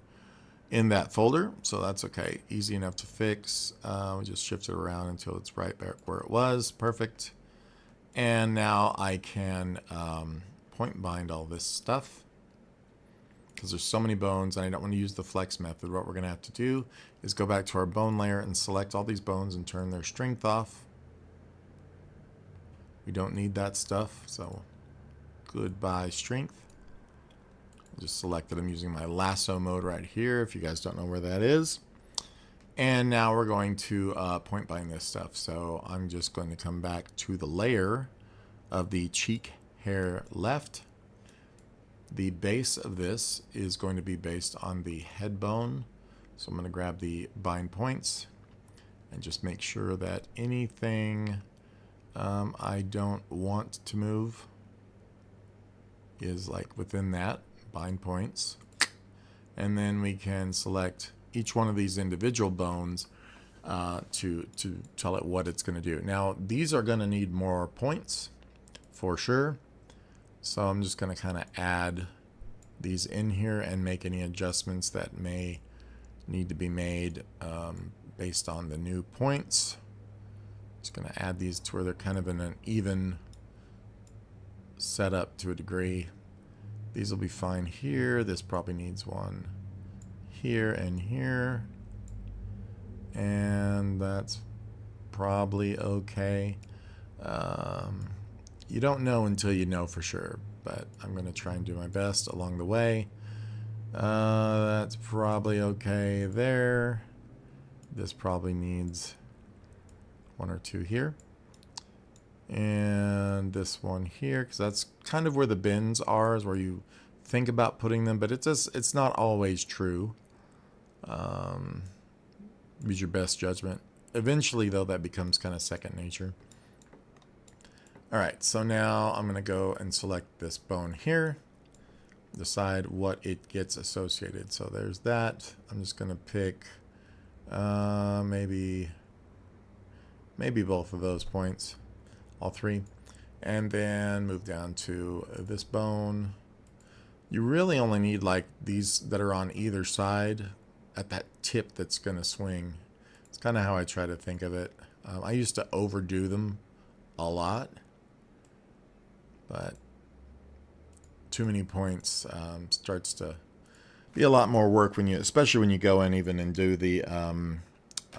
in that folder. So that's okay. Easy enough to fix. We just shift it around until it's right where it was. Perfect. And now I can point bind all this stuff because there's so many bones and I don't want to use the flex method. What we're going to have to do is go back to our bone layer and select all these bones and turn their strength off. We don't need that stuff, so goodbye strength. Just selected. I'm using my lasso mode right here if you guys don't know where that is. And now we're going to point bind this stuff. So I'm just going to come back to the layer of the cheek hair left. The base of this is going to be based on the head bone. So I'm going to grab the bind points and just make sure that anything I don't want to move is like within that bind points. And then we can select each one of these individual bones to tell it what it's going to do. Now these are going to need more points for sure. So I'm just going to kind of add these in here and make any adjustments that may need to be made based on the new points. Just going to add these to where they're kind of in an even setup to a degree. These will be fine here. This probably needs one here and here. And that's probably okay. You don't know until you know for sure, but I'm going to try and do my best along the way. That's probably okay there. This probably needs one or two here. And this one here, because that's kind of where the bins are, is where you think about putting them, but it's not always true. Use your best judgment. Eventually, though, that becomes kind of second nature. All right, so now I'm going to go and select this bone here, decide what it gets associated. So there's that. I'm just going to pick maybe both of those points, all three, and then move down to this bone. You really only need like these that are on either side at that tip that's going to swing. It's kind of how I try to think of it. I used to overdo them a lot, but too many points starts to be a lot more work when you, especially when you go in even and do the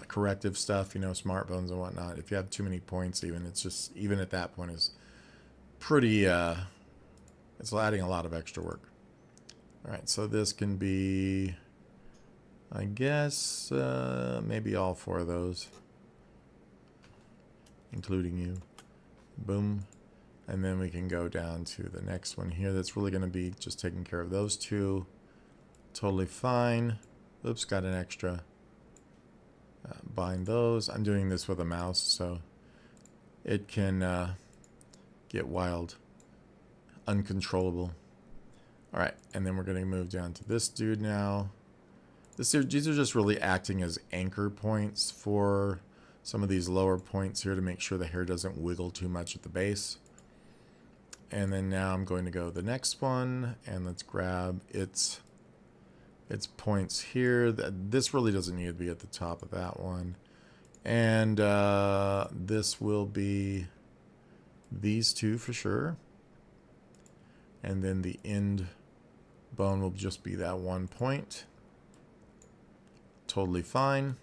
corrective stuff, you know, smart bones and whatnot. If you have too many points, even it's just even at that point is pretty. It's adding a lot of extra work. All right, so this can be, I guess, maybe all 4 of those, including you. Boom. And then we can go down to the next one here. That's really going to be just taking care of those 2. Totally fine. Oops, got an extra. Bind those. I'm doing this with a mouse, so it can get wild, uncontrollable. All right, and then we're going to move down to this dude now. These are just really acting as anchor points for some of these lower points here to make sure the hair doesn't wiggle too much at the base. And then now I'm going to go to the next one, and let's grab its points here. This really doesn't need to be at the top of that one. And this will be these 2 for sure. And then the end bone will just be that 1 point. Totally fine.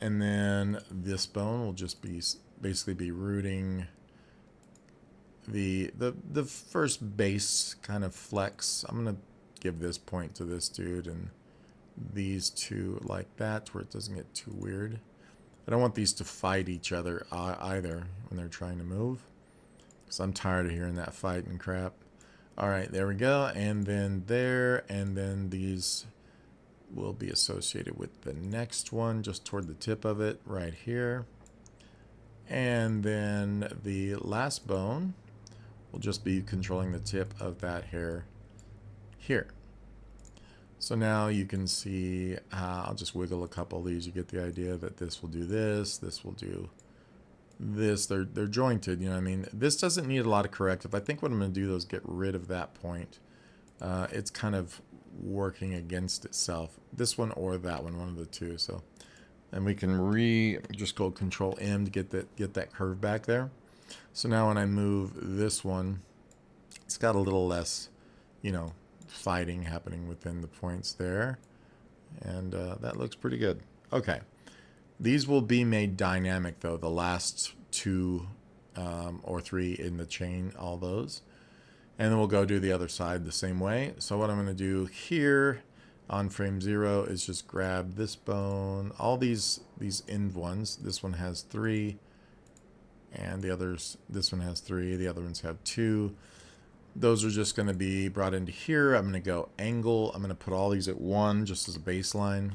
And then this bone will just be basically be rooting the first base kind of flex. I'm gonna give this point to this dude and these 2 like that, where it doesn't get too weird. I don't want these to fight each other either when they're trying to move, because I'm tired of hearing that fight and crap. All right, there we go. And then there, and then these will be associated with the next one just toward the tip of it right here. And then the last bone will just be controlling the tip of that hair here. So now you can see, I'll just wiggle a couple of these. You get the idea that this will do this, this will do this. They're jointed, you know what I mean? This doesn't need a lot of corrective. I think what I'm going to do though is get rid of that point. It's kind of working against itself. This one or that one of the 2. So, and we can just go Control M to get that curve back there. So now when I move this one, it's got a little less, you know, fighting happening within the points there. And that looks pretty good. Okay. These will be made dynamic though, the last 2 or 3 in the chain, all those. And then we'll go do the other side the same way. So what I'm going to do here on frame 0 is just grab this bone, all these end ones. This one has 3, and the others, this one has 3, the other ones have 2. Those are just going to be brought into here. I'm going to go angle. I'm going to put all these at 1 just as a baseline.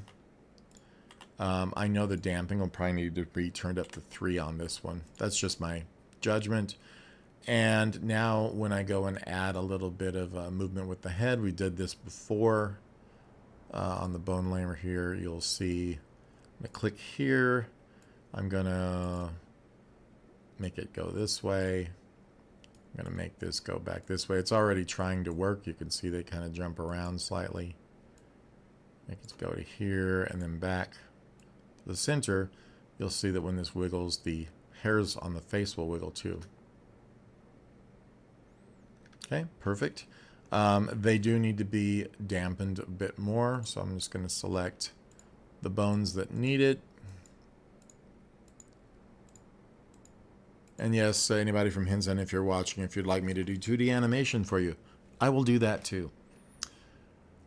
I know the damping will probably need to be turned up to 3 on this one. That's just my judgment. And now when I go and add a little bit of movement with the head, we did this before on the bone layer here. You'll see, I'm going to click here. I'm going to make it go this way. I'm going to make this go back this way. It's already trying to work. You can see they kind of jump around slightly. Make it go to here and then back to the center. You'll see that when this wiggles, the hairs on the face will wiggle too. Okay, perfect. They do need to be dampened a bit more, so I'm just going to select the bones that need it. And yes, anybody from Hinsen, if you're watching, if you'd like me to do 2D animation for you, I will do that too.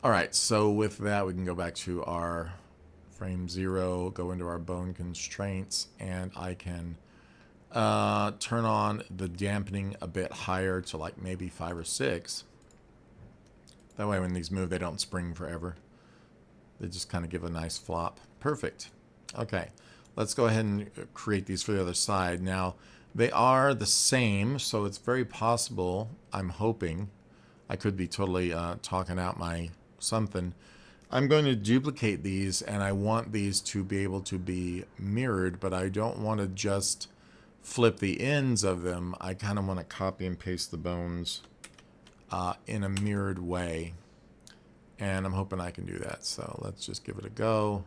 All right, so with that, we can go back to our frame 0, go into our bone constraints, and I can turn on the dampening a bit higher to like maybe 5 or 6. That way when these move, they don't spring forever. They just kind of give a nice flop. Perfect. Okay, let's go ahead and create these for the other side. Now, they are the same, so it's very possible, I'm hoping, I could be totally talking out my something. I'm going to duplicate these, and I want these to be able to be mirrored, but I don't want to just flip the ends of them. I kind of want to copy and paste the bones in a mirrored way. And I'm hoping I can do that. So let's just give it a go.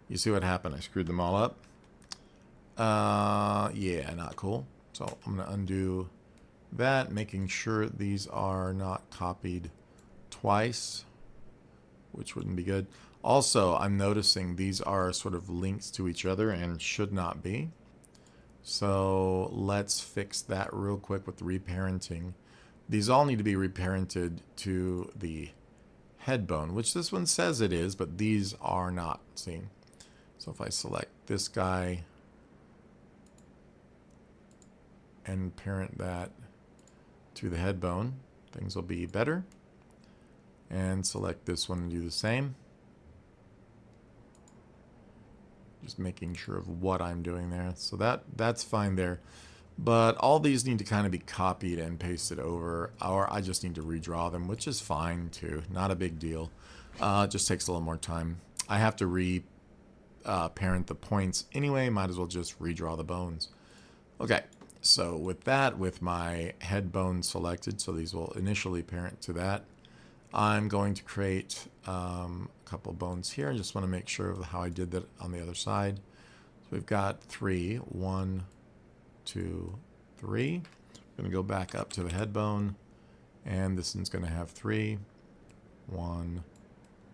You see what happened? I screwed them all up. Yeah, not cool. So I'm going to undo that, making sure these are not copied twice, which wouldn't be good. Also, I'm noticing these are sort of links to each other and should not be. So let's fix that real quick with the reparenting. These all need to be reparented to the head bone, which this one says it is, but these are not. See? So if I select this guy and parent that to the head bone, things will be better. And select this one and do the same. Just making sure of what I'm doing there. So that's fine there. But all these need to kind of be copied and pasted over, or I just need to redraw them, which is fine too. Not a big deal. It just takes a little more time. I have to parent the points anyway. Might as well just redraw the bones. Okay, so with that, with my head bone selected, so these will initially parent to that, I'm going to create a couple bones here. I just want to make sure of how I did that on the other side. So we've got 3. 1, 2, 3. I'm going to go back up to the head bone, and this one's going to have 3. 1,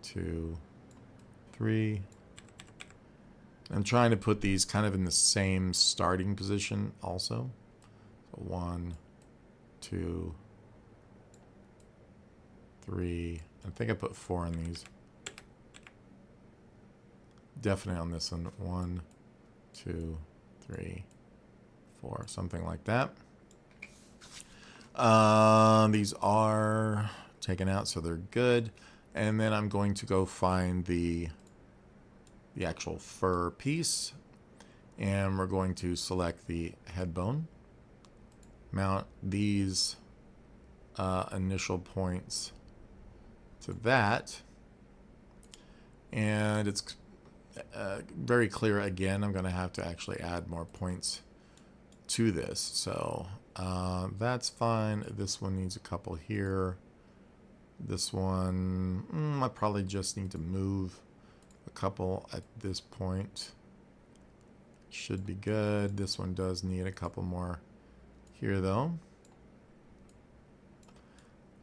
2, 3. I'm trying to put these kind of in the same starting position also. So 1, 2, 3. I think I put 4 on these. Definitely on this one. 1, 2, 3, 4. Something like that. These are taken out, so they're good. And then I'm going to go find the actual fur piece. And we're going to select the head bone. Mount these initial points to that, and it's very clear again I'm going to have to actually add more points to this, so that's fine. This one needs a couple here. This one I probably just need to move a couple at this point. Should be good. This one does need a couple more here though.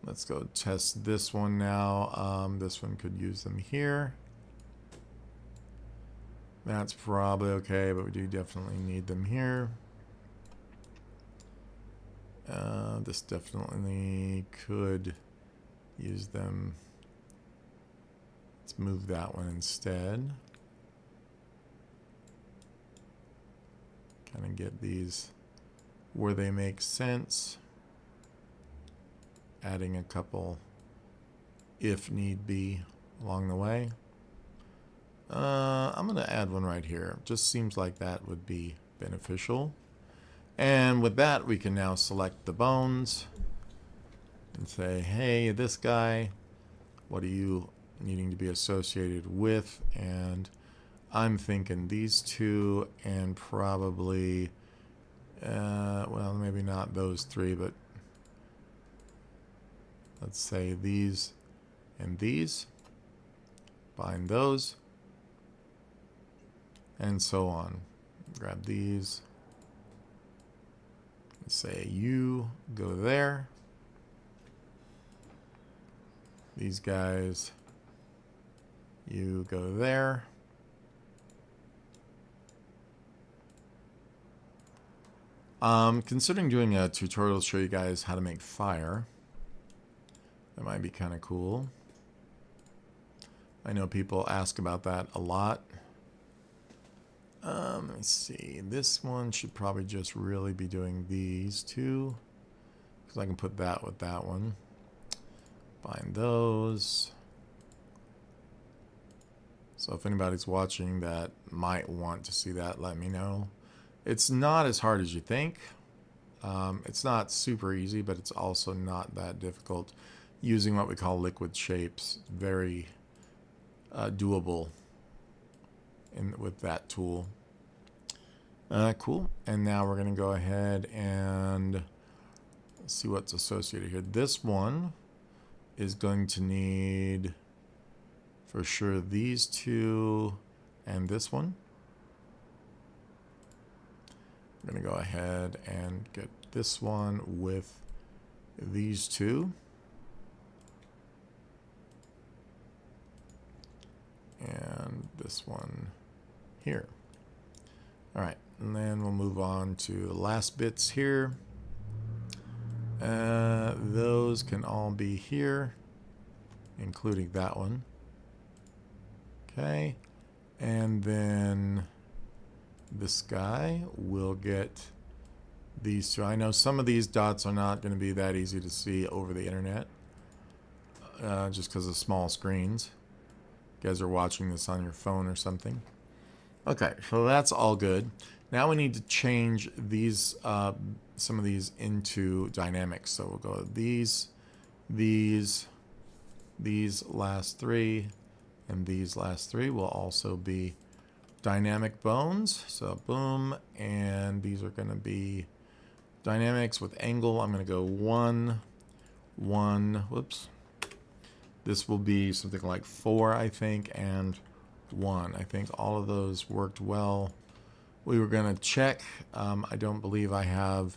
Let's go test this one now. This one could use them here. That's probably okay, but we do definitely need them here. This definitely could use them. Let's move that one instead. Kind of get these where they make sense. Adding a couple, if need be, along the way. I'm going to add one right here. Just seems like that would be beneficial. And with that, we can now select the bones and say, hey, this guy, what are you needing to be associated with? And I'm thinking these two and probably, well, maybe not those 3, but let's say these and these. Bind those. And so on. Grab these. Say you go there. These guys, you go there. Considering doing a tutorial to show you guys how to make fire. That might be kind of cool. I know people ask about that a lot. Let me see. This one should probably just really be doing these two, because I can put that with that one. Bind those. So if anybody's watching that might want to see that, let me know. It's not as hard as you think. It's not super easy, but it's also not that difficult. Using what we call liquid shapes, very doable with that tool. Cool. And now we're going to go ahead and see what's associated here. This one is going to need for sure these two and this one. I'm going to go ahead and get this one with these two. And this one here. All right, and then we'll move on to the last bits here. Those can all be here, including that one. Okay, and then this guy will get these two. I know some of these dots are not going to be that easy to see over the internet, just because of small screens. You guys are watching this on your phone or something. Okay, so that's all good. Now we need to change these, some of these into dynamics. So we'll go these last three, and these last three will also be dynamic bones. So boom, and these are going to be dynamics with angle. I'm going to go 1, 1, whoops. This will be something like 4, I think, and 1. I think all of those worked well. We were going to check. I don't believe I have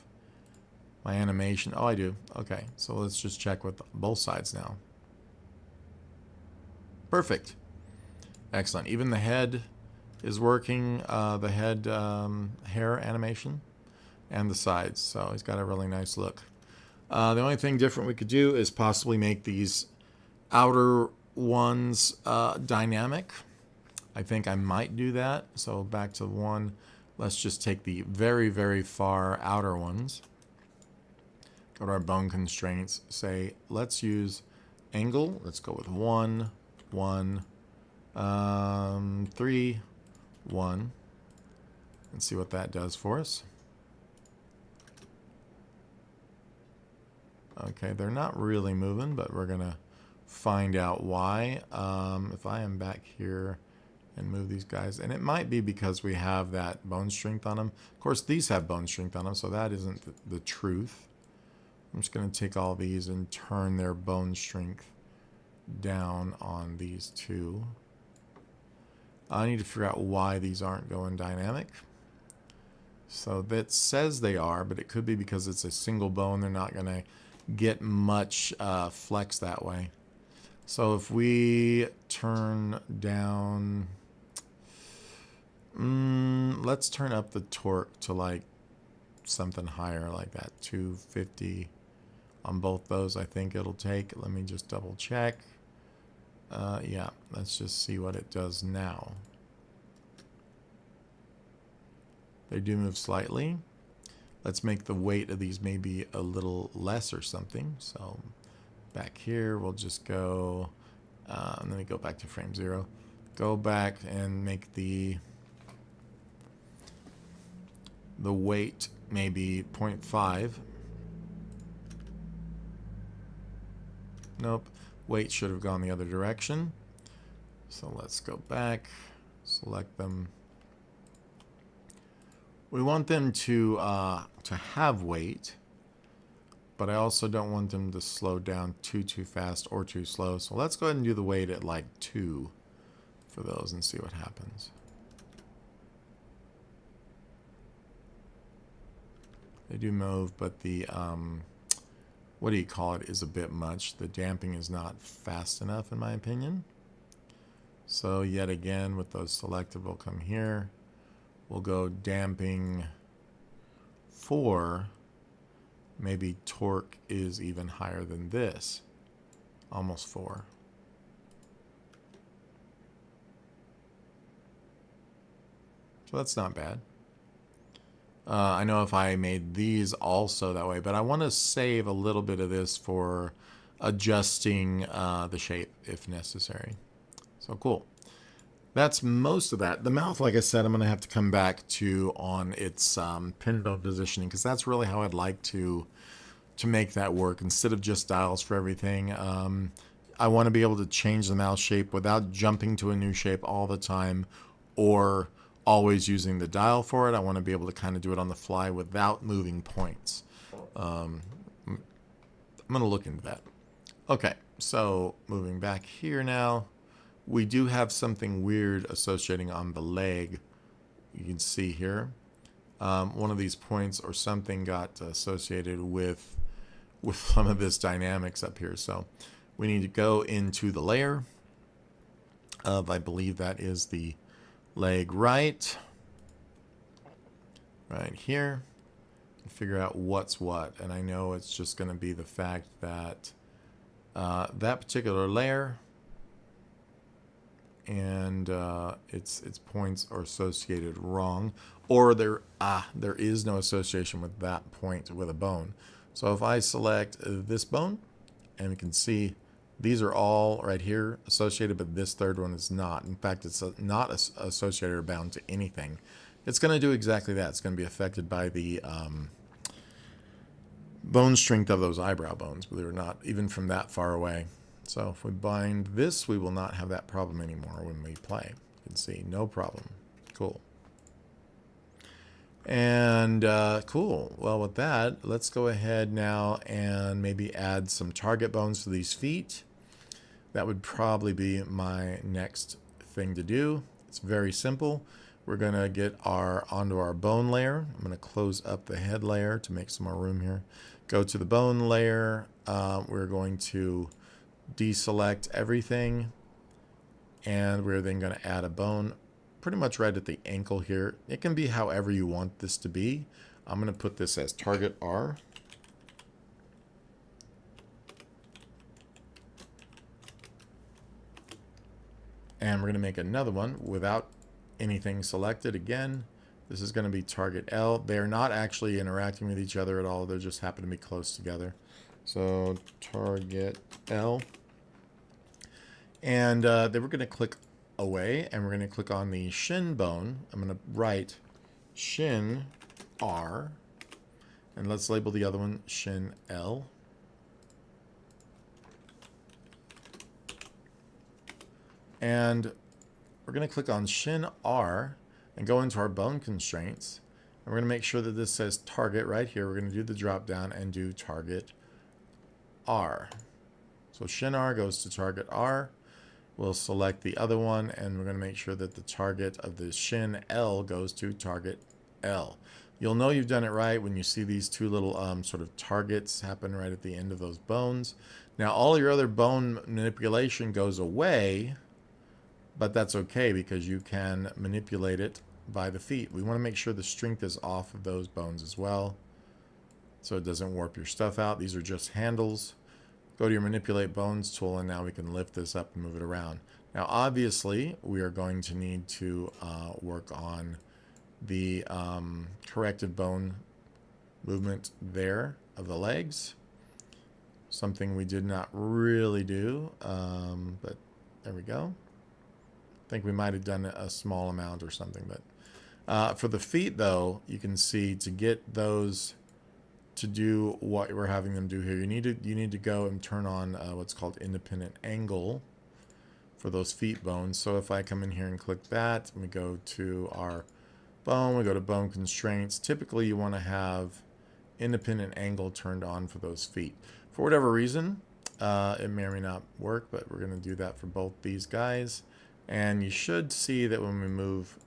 my animation. Oh, I do. Okay, so let's just check with both sides now. Perfect. Excellent. Even the head is working, the head hair animation, and the sides. So he's got a really nice look. The only thing different we could do is possibly make these outer ones dynamic. I think I might do that. So back to 1. Let's just take the very, very far outer ones. Go to our bone constraints. Say, let's use angle. Let's go with 1, 1, 3, 1. And see what that does for us. Okay, they're not really moving, but we're going to find out why. If I am back here and move these guys, and it might be because we have that bone strength on them. Of course, these have bone strength on them, so that isn't the truth. I'm just going to take all these and turn their bone strength down on these two. I need to figure out why these aren't going dynamic. So that says they are, but it could be because it's a single bone. They're not going to get much flex that way. So if we turn down, let's turn up the torque to like something higher, like that 250 on both those. I think it'll take. Let me just double check. Yeah, let's just see what it does now. They do move slightly. Let's make the weight of these maybe a little less or something. So back here, we'll just go, let me go back to frame 0. Go back and make the weight maybe 0.5. Nope, weight should have gone the other direction. So let's go back, select them. We want them to have weight, but I also don't want them to slow down too fast or too slow. So let's go ahead and do the weight at like 2 for those and see what happens. They do move, but the what do you call it is a bit much. The damping is not fast enough in my opinion. So yet again with those selected, we'll come here. We'll go damping 4. Maybe torque is even higher than this. Almost 4. So that's not bad. I know if I made these also that way, but I want to save a little bit of this for adjusting the shape if necessary. So cool. That's most of that. The mouth, like I said, I'm going to have to come back to on its pin bone positioning, because that's really how I'd like to make that work instead of just dials for everything. I want to be able to change the mouth shape without jumping to a new shape all the time or always using the dial for it. I want to be able to kind of do it on the fly without moving points. I'm going to look into that. Okay, So moving back here now, we do have something weird associating on the leg. You can see here. One of these points or something got associated with some of this dynamics up here. So we need to go into the layer of, I believe that is the leg right here, and figure out what's what. And I know it's just going to be the fact that that particular layer and its points are associated wrong, or there is no association with that point with a bone. So if I select this bone, and we can see these are all right here associated, but this third one is not. In fact, it's not associated or bound to anything. It's going to do exactly that. It's going to be affected by the bone strength of those eyebrow bones, but they're not even from that far away. So if we bind this, we will not have that problem anymore when we play. You can see, no problem. Cool. And cool. Well, with that, let's go ahead now and maybe add some target bones to these feet. That would probably be my next thing to do. It's very simple. We're going to get onto our bone layer. I'm going to close up the head layer to make some more room here. Go to the bone layer. We're going to deselect everything, and we're then going to add a bone pretty much right at the ankle here. It can be however you want this to be. I'm going to put this as target R. And we're going to make another one without anything selected. Again, this is going to be target L. They're not actually interacting with each other at all. They just happen to be close together. So target L. And then we're going to click away, and we're going to click on the shin bone. I'm going to write shin R, and let's label the other one shin L. And we're going to click on shin R and go into our bone constraints. And we're going to make sure that this says target right here. We're going to do the drop down and do target R. So shin R goes to target R. We'll select the other one, and we're going to make sure that the target of the shin L goes to target L. You'll know you've done it right when you see these two little sort of targets happen right at the end of those bones. Now all your other bone manipulation goes away, but that's okay because you can manipulate it by the feet. We want to make sure the strength is off of those bones as well, so it doesn't warp your stuff out. These are just handles. Go to your manipulate bones tool, and now we can lift this up and move it around. Now obviously we are going to need to work on the corrected bone movement there of the legs. Something we did not really do, but there we go. I think we might have done a small amount or something, but for the feet though, you can see to get those to do what we're having them do here, you need to go and turn on what's called independent angle for those feet bones. So if I come in here and click that, and we go to our bone, we go to bone constraints. Typically you want to have independent angle turned on for those feet. For whatever reason, it may or may not work, but we're going to do that for both these guys. And you should see that when we move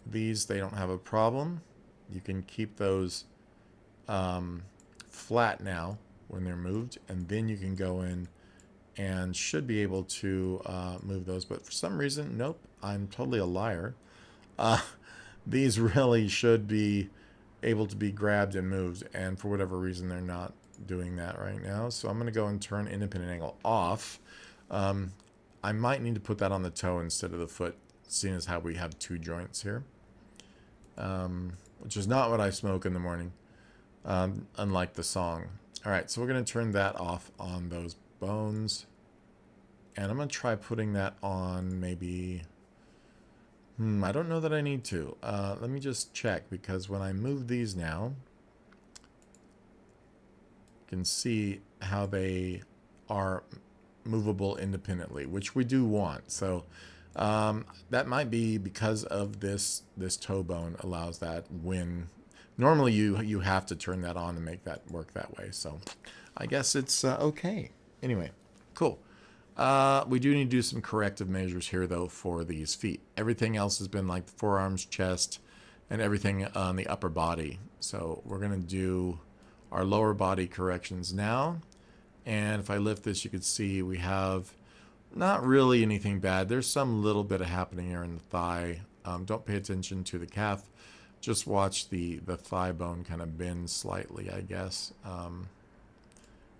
these, they don't have a problem. You can keep those flat now when they're moved, and then you can go in and should be able to move those. But for some reason, nope, I'm totally a liar. These really should be able to be grabbed and moved, and for whatever reason, they're not doing that right now. So I'm going to go and turn independent angle off. I might need to put that on the toe instead of the foot, seeing as how we have two joints here. Which is not what I smoke in the morning, unlike the song. All right, so we're going to turn that off on those bones. And I'm going to try putting that on maybe... I don't know that I need to. Let me just check, because when I move these now, you can see how they are movable independently, which we do want. So that might be because of this toe bone allows that when Normally you have to turn that on to make that work that way. So I guess it's okay. Anyway, cool. We do need to do some corrective measures here, though, for these feet. Everything else has been like the forearms, chest, and everything on the upper body. So we're going to do our lower body corrections now. And if I lift this, you can see we have not really anything bad. There's some little bit of happening here in the thigh. Don't pay attention to the calf. Just watch the thigh bone kind of bend slightly, I guess.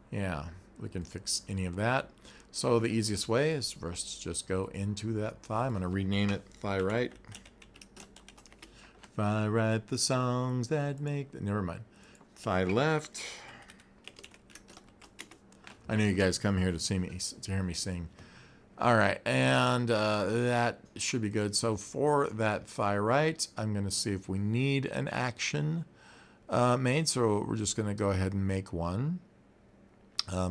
Yeah, we can fix any of that. So the easiest way is first just go into that thigh. I'm going to rename it thigh right. Thigh right, the songs that make... Never mind. Thigh left. I know you guys come here to hear me sing. All right, and that should be good. So for that thigh right, I'm going to see if we need an action made. So we're just going to go ahead and make one.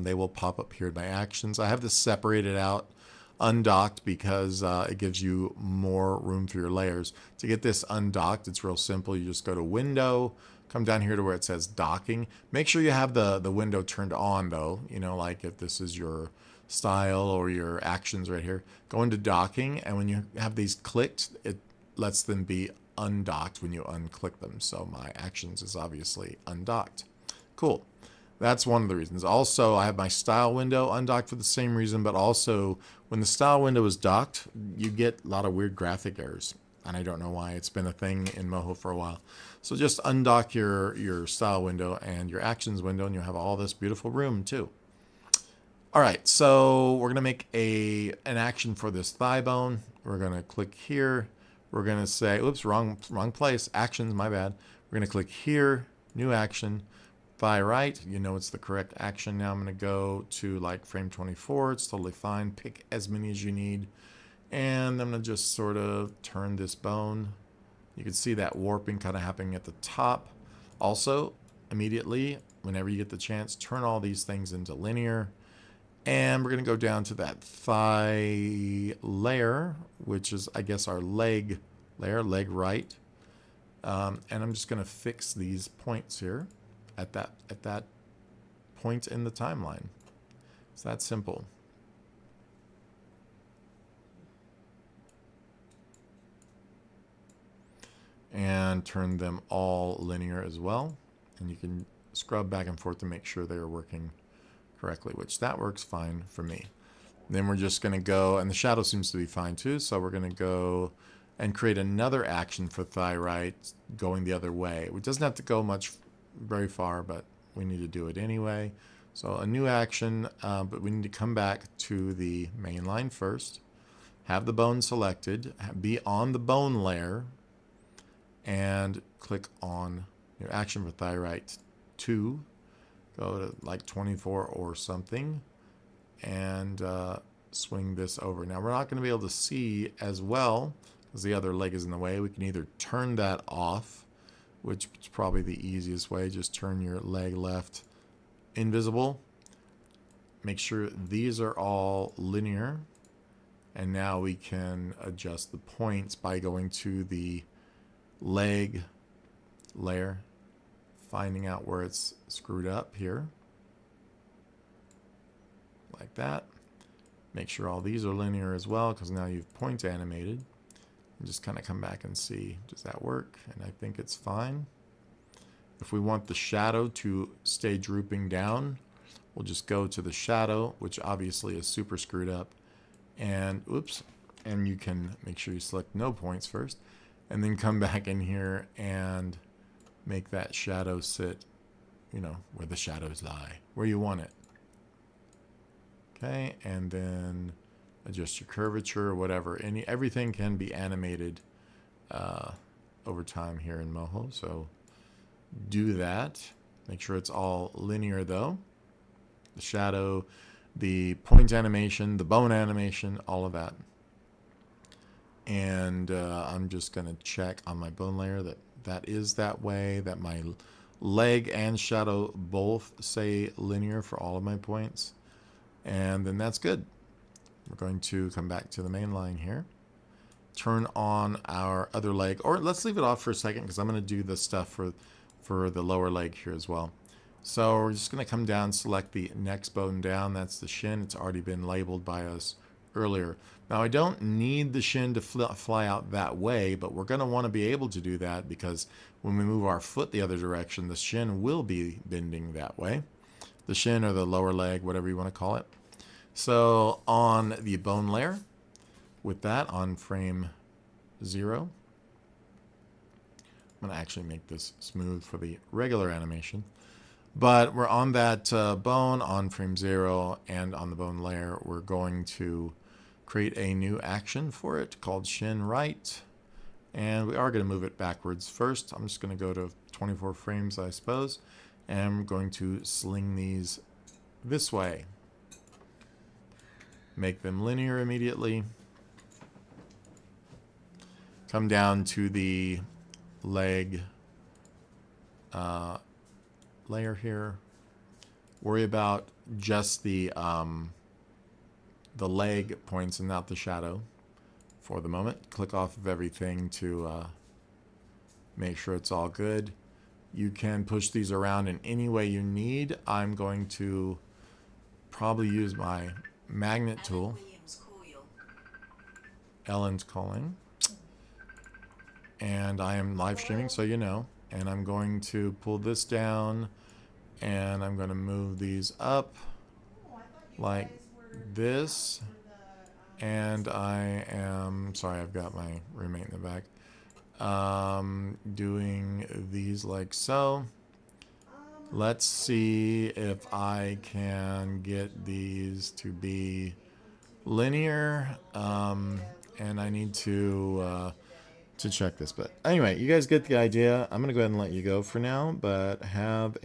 They will pop up here by actions. I have this separated out, undocked, because it gives you more room for your layers. To get this undocked, it's real simple. You just go to Window, come down here to where it says Docking. Make sure you have the window turned on, though. You know, like if this is your style or your actions right here. Go into Docking, and when you have these clicked, it lets them be undocked when you unclick them. So my actions is obviously undocked. Cool. That's one of the reasons. Also, I have my style window undocked for the same reason, but also when the style window is docked, you get a lot of weird graphic errors. And I don't know why. It's been a thing in Moho for a while. So just undock your style window and your actions window, and you'll have all this beautiful room too. All right, so we're going to make an action for this thigh bone. We're going to click here. We're going to say, oops, wrong place. Actions, my bad. We're going to click here, new action. Thigh right, you know it's the correct action. Now I'm going to go to like frame 24. It's totally fine. Pick as many as you need. And I'm going to just sort of turn this bone. You can see that warping kind of happening at the top. Also, immediately, whenever you get the chance, turn all these things into linear. And we're going to go down to that thigh layer, which is, I guess, our leg layer, leg right. And I'm just going to fix these points here. At that point in the timeline. It's that simple. And turn them all linear as well. And you can scrub back and forth to make sure they are working correctly, which that works fine for me. Then we're just going to go, and the shadow seems to be fine too, so we're going to go and create another action for thigh right going the other way. It doesn't have to go very far, but we need to do it anyway. So a new action, but we need to come back to the main line first, have the bone selected, be on the bone layer, and click on new action for thigh right 2. Go to like 24 or something, and swing this over. Now we're not going to be able to see as well because the other leg is in the way. We can either turn that off, which is probably the easiest way. Just turn your leg left invisible. Make sure these are all linear. And now we can adjust the points by going to the leg layer, finding out where it's screwed up here. Like that. Make sure all these are linear as well, because now you've point animated. And just kind of come back and see, does that work? And I think it's fine. If we want the shadow to stay drooping down, we'll just go to the shadow, which obviously is super screwed up. And oops, and you can make sure you select no points first, and then come back in here and make that shadow sit, you know, where the shadows lie, where you want it. Okay, and then adjust your curvature or whatever. Everything can be animated over time here in Moho, so do that. Make sure it's all linear though. The shadow, the point animation, the bone animation, all of that. And I'm just going to check on my bone layer that is that way, that my leg and shadow both say linear for all of my points. And then that's good. We're going to come back to the main line here. Turn on our other leg, or let's leave it off for a second because I'm going to do the stuff for the lower leg here as well. So we're just going to come down, select the next bone down. That's the shin. It's already been labeled by us earlier. Now I don't need the shin to fly out that way, but we're going to want to be able to do that because when we move our foot the other direction, the shin will be bending that way. The shin or the lower leg, whatever you want to call it. So on the bone layer, with that on frame 0, I'm going to actually make this smooth for the regular animation. But we're on that bone on frame 0, and on the bone layer, we're going to create a new action for it called shin right. And we are going to move it backwards first. I'm just going to go to 24 frames, I suppose. And I'm going to sling these this way. Make them linear immediately. Come down to the leg layer here. Worry about just the leg points and not the shadow for the moment. Click off of everything to make sure it's all good. You can push these around in any way you need. I'm going to probably use my magnet tool. Ellen's calling. And I am live streaming, so you know. And I'm going to pull this down, and I'm going to move these up like this. And I am, sorry, I've got my roommate in the back. Doing these like so. Let's see if I can get these to be linear. And I need to check this. But anyway, you guys get the idea. I'm going to go ahead and let you go for now, but have